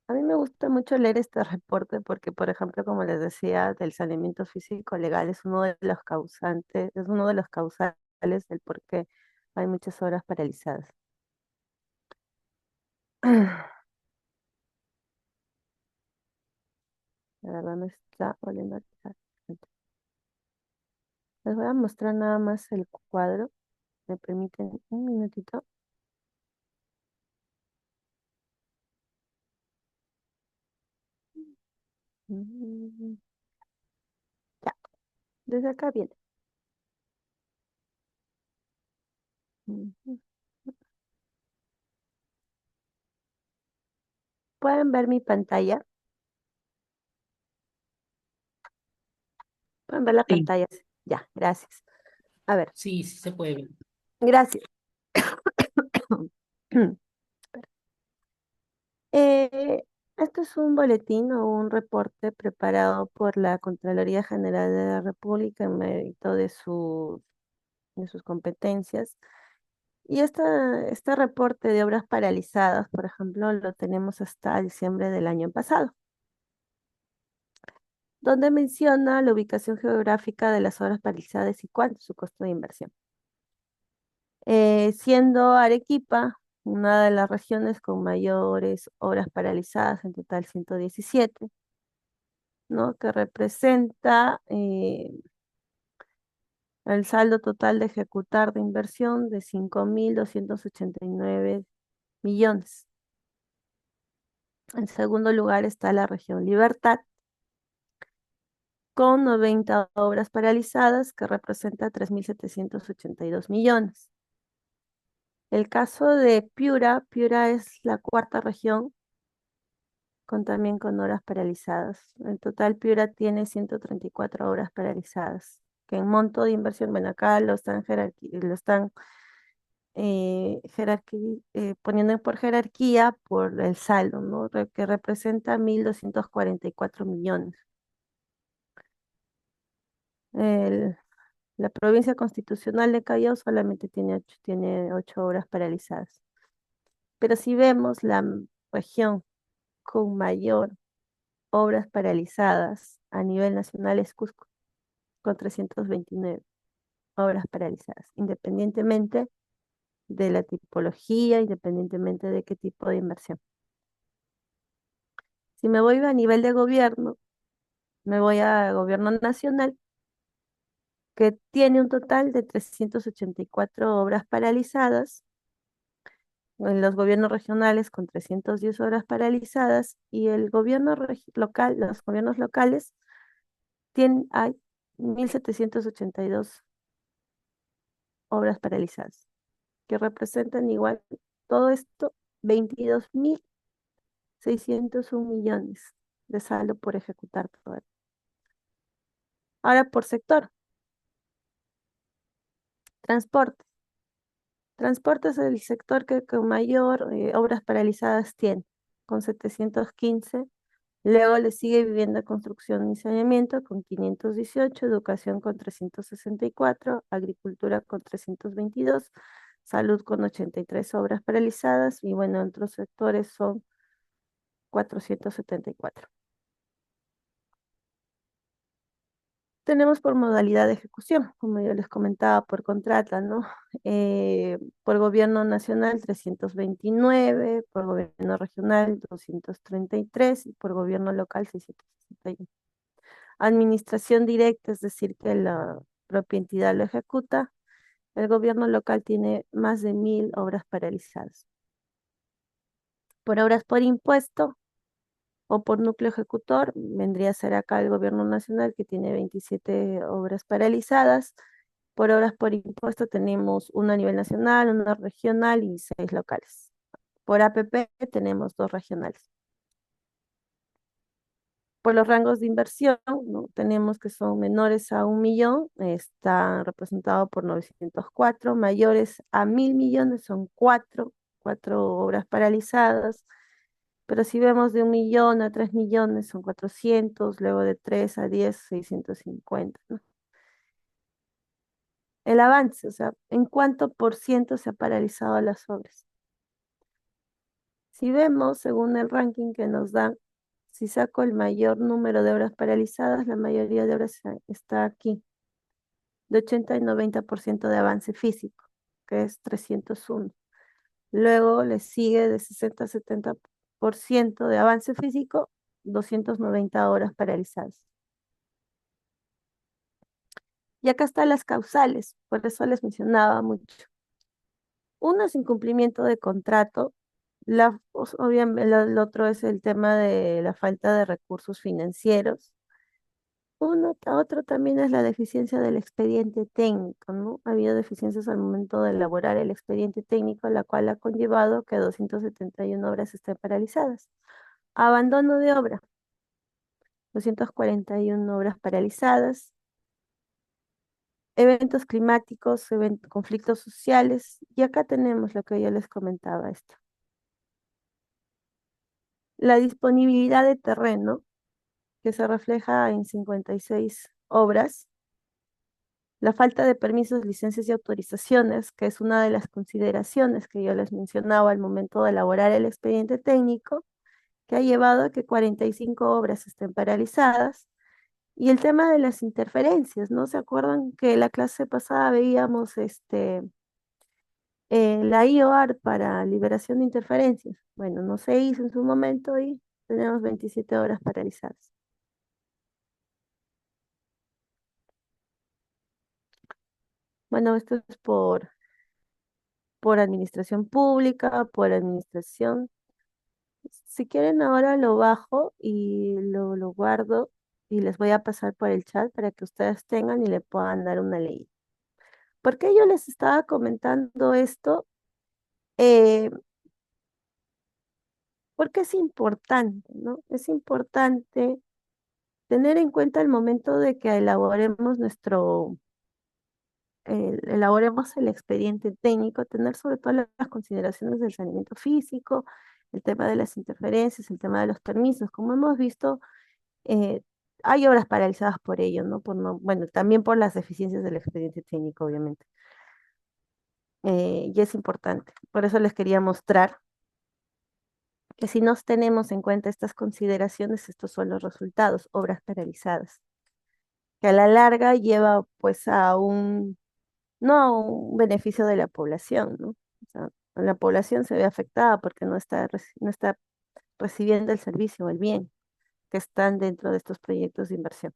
A mí me gusta mucho leer este reporte porque, por ejemplo, como les decía, del saneamiento físico legal es uno de los causantes, es uno de los causales del por qué hay muchas obras paralizadas. La verdad me está volviendo a echar. Les voy a mostrar nada más el cuadro. ¿Me permiten un minutito? Mm, Ya, desde acá viene. Ujú. ¿Pueden ver mi pantalla? ¿Pueden ver la Sí, pantalla? Ya, gracias. A ver, Sí, sí se puede ver. gracias. Eh, Esto es un boletín o un reporte preparado por la Contraloría General de la República en mérito de sus competencias. Y este reporte de obras paralizadas, por ejemplo, lo tenemos hasta diciembre del año pasado, donde menciona la ubicación geográfica de las obras paralizadas y cuánto es su costo de inversión. Siendo Arequipa una de las regiones con mayores obras paralizadas, en total 117, ¿no? Que representa el saldo total de ejecutar de inversión de 5.289 millones. En segundo lugar está la región Libertad, con 90 obras paralizadas, que representa 3.782 millones. El caso de Piura, Piura es la cuarta región también con obras paralizadas. En total, Piura tiene 134 obras paralizadas, que en monto de inversión, bueno, acá lo están poniendo por jerarquía por el saldo, ¿no? Que representa 1.244 millones. El- la provincia constitucional de Callao solamente tiene 8 obras paralizadas. Pero si vemos región con mayor obras paralizadas a nivel nacional es Cusco, con 329 obras paralizadas, independientemente de la tipología, independientemente de qué tipo de inversión. Si me voy a nivel de gobierno, me voy a gobierno nacional, que tiene un total de 384 obras paralizadas, en los gobiernos regionales con 310 obras paralizadas, y el gobierno local, los gobiernos locales, hay 1.782 obras paralizadas, que representan igual todo esto, 22.601 millones de saldo por ejecutar todavía. Ahora por sector, transporte. Transporte es el sector que con mayor obras paralizadas tiene, con 715. Luego le sigue vivienda, construcción y saneamiento con 518, educación con 364, agricultura con 322, salud con 83 obras paralizadas y bueno, otros sectores son 474. Tenemos por modalidad de ejecución, como yo les comentaba, por contrata, ¿no? Por gobierno nacional 329, por gobierno regional 233 y por gobierno local 661. Administración directa, es decir, que la propia entidad lo ejecuta. El gobierno local tiene más de 1.000 obras paralizadas. Por obras por impuesto o por núcleo ejecutor, vendría a ser acá el gobierno nacional, que tiene 27 obras paralizadas. Por obras por impuesto tenemos una a nivel nacional, una regional y 6 locales. Por APP tenemos 2 regionales. Por los rangos de inversión, ¿no? Tenemos que son menores a 1 millón, está representado por 904, mayores a 1.000 millones son 4 obras paralizadas, pero si vemos de 1 millón a 3 millones son 400, luego de 3 a 10, 650, ¿no? El avance, o sea, ¿en cuánto por ciento se ha paralizado las obras? Si vemos, según el ranking que nos dan, si saco el mayor número de obras paralizadas, la mayoría de obras está aquí, de 80 y 90% de avance físico, que es 301. Luego le sigue de 60 a 70% de avance físico, 290 horas paralizadas. Y acá están las causales, por eso les mencionaba mucho. Uno es incumplimiento de contrato, obviamente el otro es el tema de la falta de recursos financieros. Otro también es la deficiencia del expediente técnico, ¿no? Ha habido deficiencias al momento de elaborar el expediente técnico, la cual ha conllevado que 271 obras estén paralizadas. Abandono de obra, 241 obras paralizadas. Eventos climáticos, conflictos sociales, y acá tenemos lo que yo les comentaba esto. La disponibilidad de terreno, que se refleja en 56 obras. La falta de permisos, licencias y autorizaciones, que es una de las consideraciones que yo les mencionaba al momento de elaborar el expediente técnico, que ha llevado a que 45 obras estén paralizadas. Y el tema de las interferencias, ¿no? ¿Se acuerdan que la clase pasada veíamos la IOAR para liberación de interferencias? Bueno, no se hizo en su momento y tenemos 27 horas paralizadas. Bueno, esto es por administración pública, por administración. Si quieren ahora lo bajo y lo guardo y les voy a pasar por el chat para que ustedes tengan y le puedan dar una leída. ¿Por qué yo les estaba comentando esto? Eh, Porque es importante, ¿no? Es importante tener en cuenta el momento de que elaboremos el expediente técnico, tener sobre todo las consideraciones del saneamiento físico, el tema de las interferencias, el tema de los permisos. Como hemos visto, eh, hay obras paralizadas por ello, ¿no? Bueno, también por las deficiencias del expediente técnico, obviamente. Y es importante. Por eso les quería mostrar que si nos tenemos en cuenta estas consideraciones, estos son los resultados, obras paralizadas, que a la larga lleva pues no a un beneficio de la población, ¿no? O sea, la población se ve afectada porque no está recibiendo el servicio o el bien que están dentro de estos proyectos de inversión.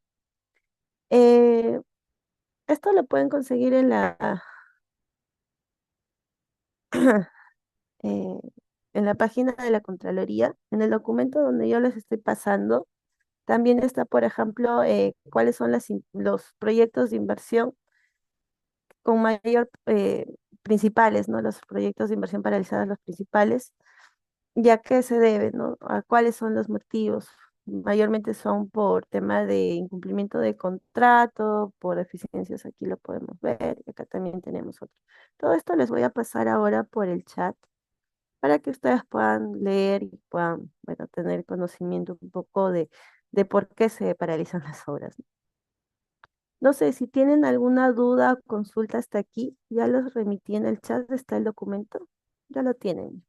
Eh, Esto lo pueden conseguir eh, en la página de la Contraloría, en el documento donde yo les estoy pasando. También está, por ejemplo, cuáles son los proyectos de inversión con mayor principales, ¿no? Los proyectos de inversión paralizados, los principales, ya que se debe, ¿no? A cuáles son los motivos. Mayormente son por tema de incumplimiento de contrato, por deficiencias, aquí lo podemos ver, y acá también tenemos otro. Todo esto les voy a pasar ahora por el chat para que ustedes puedan leer y puedan, bueno, tener conocimiento un poco de por qué se paralizan las obras. No sé, si tienen alguna duda o consulta hasta aquí, ya los remití en el chat, está el documento, ya lo tienen.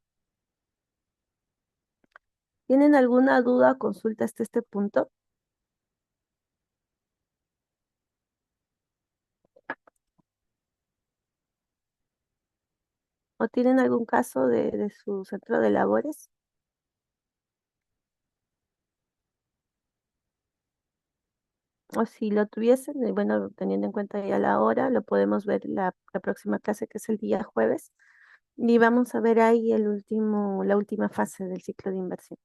¿Tienen alguna duda o consulta hasta este punto? ¿O tienen algún caso de su centro de labores? O si lo tuviesen, bueno, teniendo en cuenta ya la hora, lo podemos ver la próxima clase, que es el día jueves, y vamos a ver ahí la última fase del ciclo de inversión.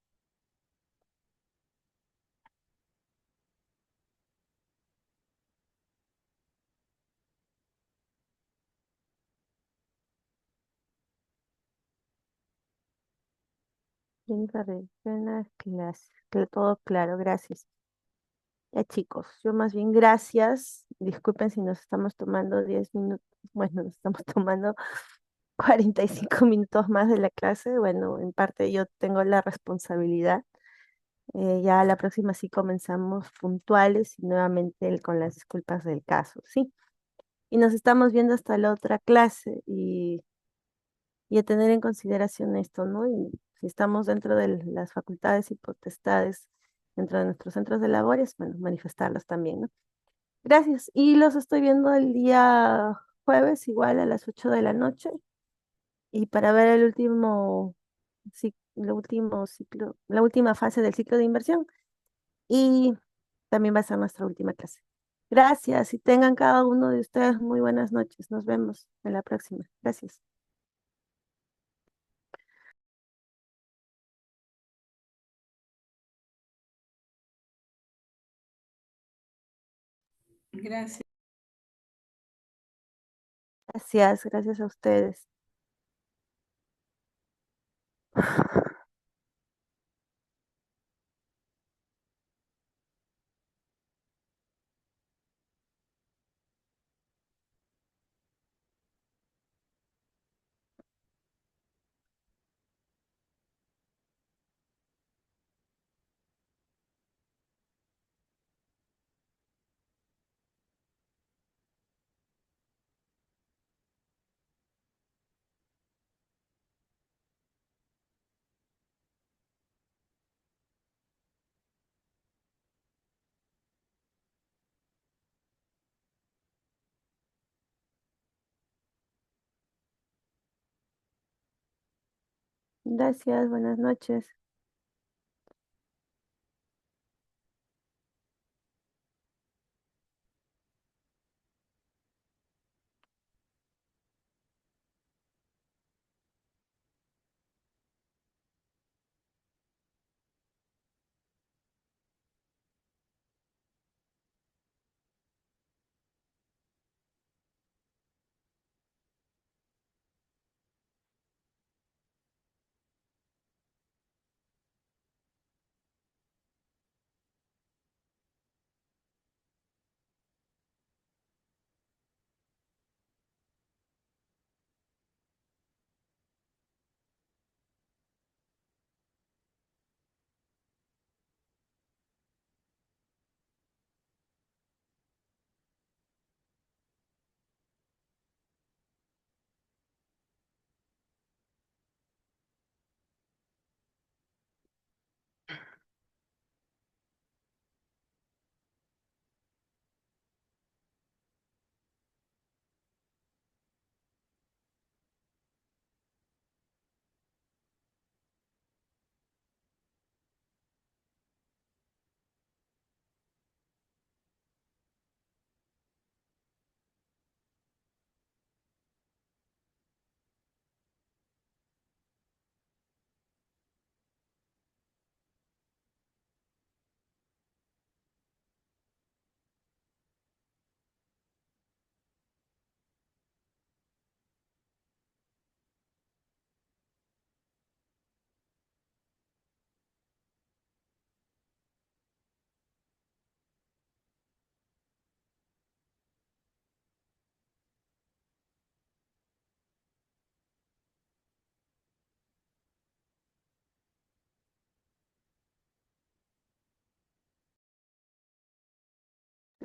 Jennifer Rivera, todo claro, gracias. Ya chicos, yo más bien gracias. Disculpen si nos estamos tomando 10 minutos, bueno, nos estamos tomando 45 minutos más de la clase. Bueno, en parte yo tengo la responsabilidad. Ya la próxima sí comenzamos puntuales y nuevamente con las disculpas del caso, ¿sí? Y nos estamos viendo hasta la otra clase y a tener en consideración esto, ¿no? Y si estamos dentro de las facultades y potestades dentro de nuestros centros de labores, bueno, manifestarlas también, ¿no? Gracias. Y los estoy viendo el día jueves, igual a las 8 de la noche. y para ver el último ciclo, la última fase del ciclo de inversión. Y también va a ser nuestra última clase. Gracias y tengan cada uno de ustedes muy buenas noches. Nos vemos en la próxima. Gracias. Gracias. Gracias, gracias a ustedes. Gracias, buenas noches.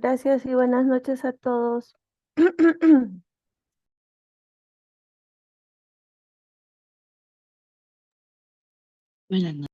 Gracias y buenas noches a todos. Buenas noches.